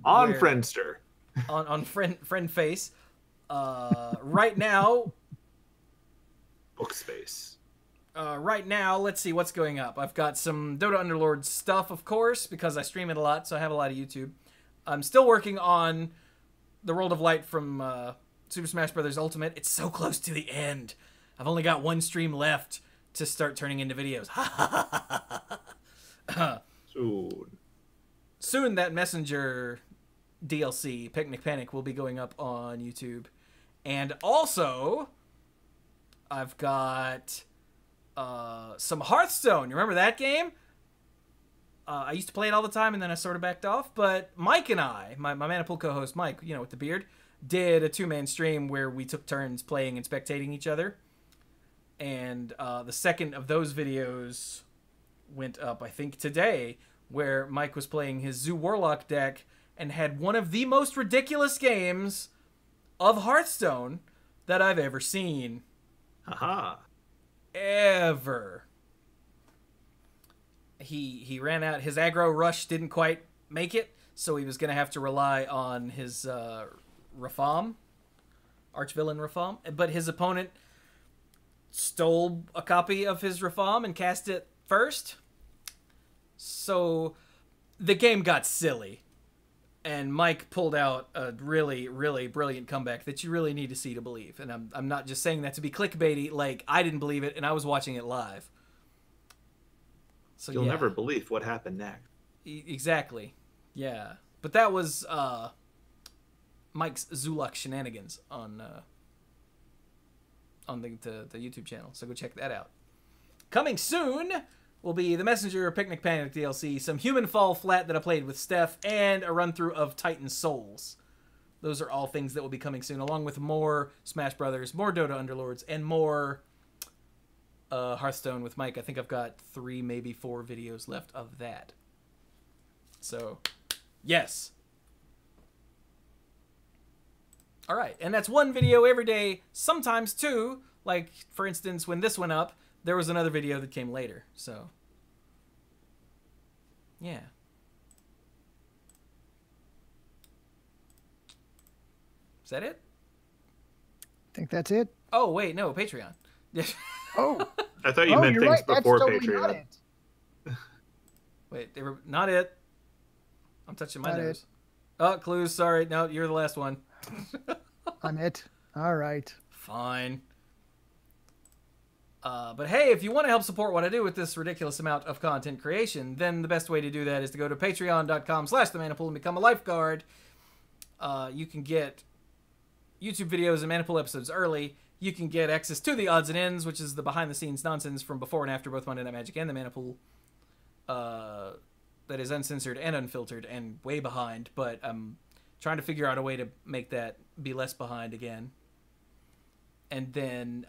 On Friendster. On friend face. Right now, Bookspace. right now, let's see what's going up. I've got some Dota Underlord stuff, of course, because I stream it a lot, so I have a lot of YouTube. I'm still working on the World of Light from Super Smash Bros. Ultimate. It's so close to the end. I've only got one stream left to start turning into videos. Soon that Messenger DLC, Picnic Panic, will be going up on YouTube. And also, I've got some Hearthstone. You remember that game? I used to play it all the time, and then I sort of backed off. But Mike and I, my Manapool co-host Mike, you know, with the beard, did a 2-man stream where we took turns playing and spectating each other. And the second of those videos went up, I think, today, where Mike was playing his Zoo Warlock deck and had one of the most ridiculous games of Hearthstone that I've ever seen. Aha. Ever. He ran out. His aggro rush didn't quite make it, so he was going to have to rely on his Rafam, Archvillain Rafam. But his opponent stole a copy of his Rafam and cast it first. So the game got silly. And Mike pulled out a really, really brilliant comeback that you really need to see to believe. And I'm not just saying that to be clickbaity. Like, I didn't believe it, and I was watching it live. So You'll yeah. never believe what happened next. Exactly. Yeah. But that was Mike's Zuluk shenanigans on the YouTube channel. So go check that out. Coming soon will be the Messenger Picnic Panic DLC, some Human Fall Flat that I played with Steph, and a run-through of Titan Souls. Those are all things that will be coming soon, along with more Smash Brothers, more Dota Underlords, and more Hearthstone with Mike. I think I've got 3, maybe 4 videos left of that. So, yes. All right, and that's one video every day, sometimes 2. Like, for instance, when this went up, there was another video that came later, so. Yeah. Is that it? I think that's it. Oh, wait, no, Patreon. Oh. I thought you meant you're things right. That's before totally not Patreon. it. Wait, they were not it. I'm touching my Not nose. it. Oh, Cluze, sorry. No, you're the last one. I'm it. All right. Fine. But hey, if you want to help support what I do with this ridiculous amount of content creation, then the best way to do that is to go to patreon.com/themanapool and become a lifeguard. You can get YouTube videos and Manapool episodes early. You can get access to the odds and ends, which is the behind-the-scenes nonsense from before and after both Monday Night Magic and the Manapool. That is uncensored and unfiltered and way behind, but I'm trying to figure out a way to make that be less behind again. And then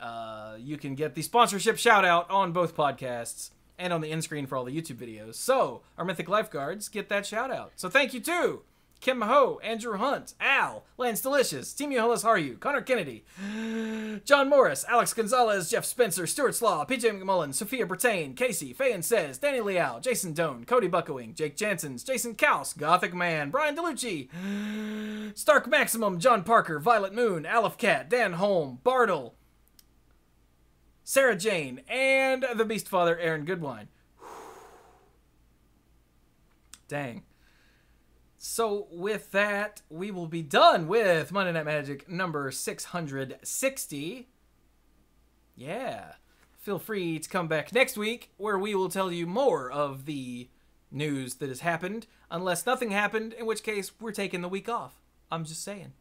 you can get the sponsorship shout-out on both podcasts and on the end screen for all the YouTube videos. So, our Mythic Lifeguards get that shout-out. So thank you to Kim Maho, Andrew Hunt, Al, Lance Delicious, Team Yoholas Haru, Connor Kennedy, John Morris, Alex Gonzalez, Jeff Spencer, Stuart Slaw, PJ McMullen, Sophia Bertain, Casey, Fayan Says, Danny Liao, Jason Doan, Cody Buckowing, Jake Jansons, Jason Kaus, Gothic Man, Brian DeLucci, Stark Maximum, John Parker, Violet Moon, Aleph Cat, Dan Holm, Bartle, Sarah Jane, and the Beast Father, Aaron Goodwine. Dang. So with that, we will be done with Monday Night Magic number 660. Yeah. Feel free to come back next week, where we will tell you more of the news that has happened, unless nothing happened, in which case we're taking the week off. I'm just saying.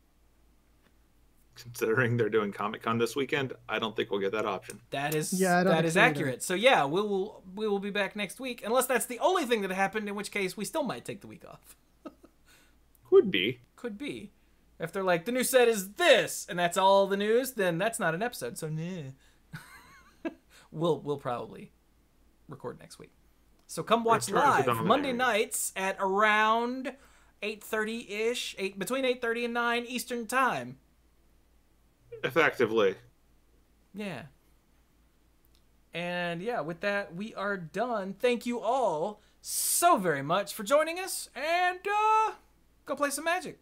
Considering they're doing Comic-Con this weekend, I don't think we'll get that option. That is Yeah, I don't that think is so either. accurate. So yeah, we will be back next week, unless that's the only thing that happened, in which case we still might take the week off. Could be. Could be. If they're like, the new set is this, and that's all the news, then that's not an episode. So, nah. We'll probably record next week. So come watch live Monday nights at around 8:30-ish, between 8:30 and 9 Eastern Time. Effectively. Yeah. And yeah, with that, we are done. Thank you all so very much for joining us, and go play some Magic.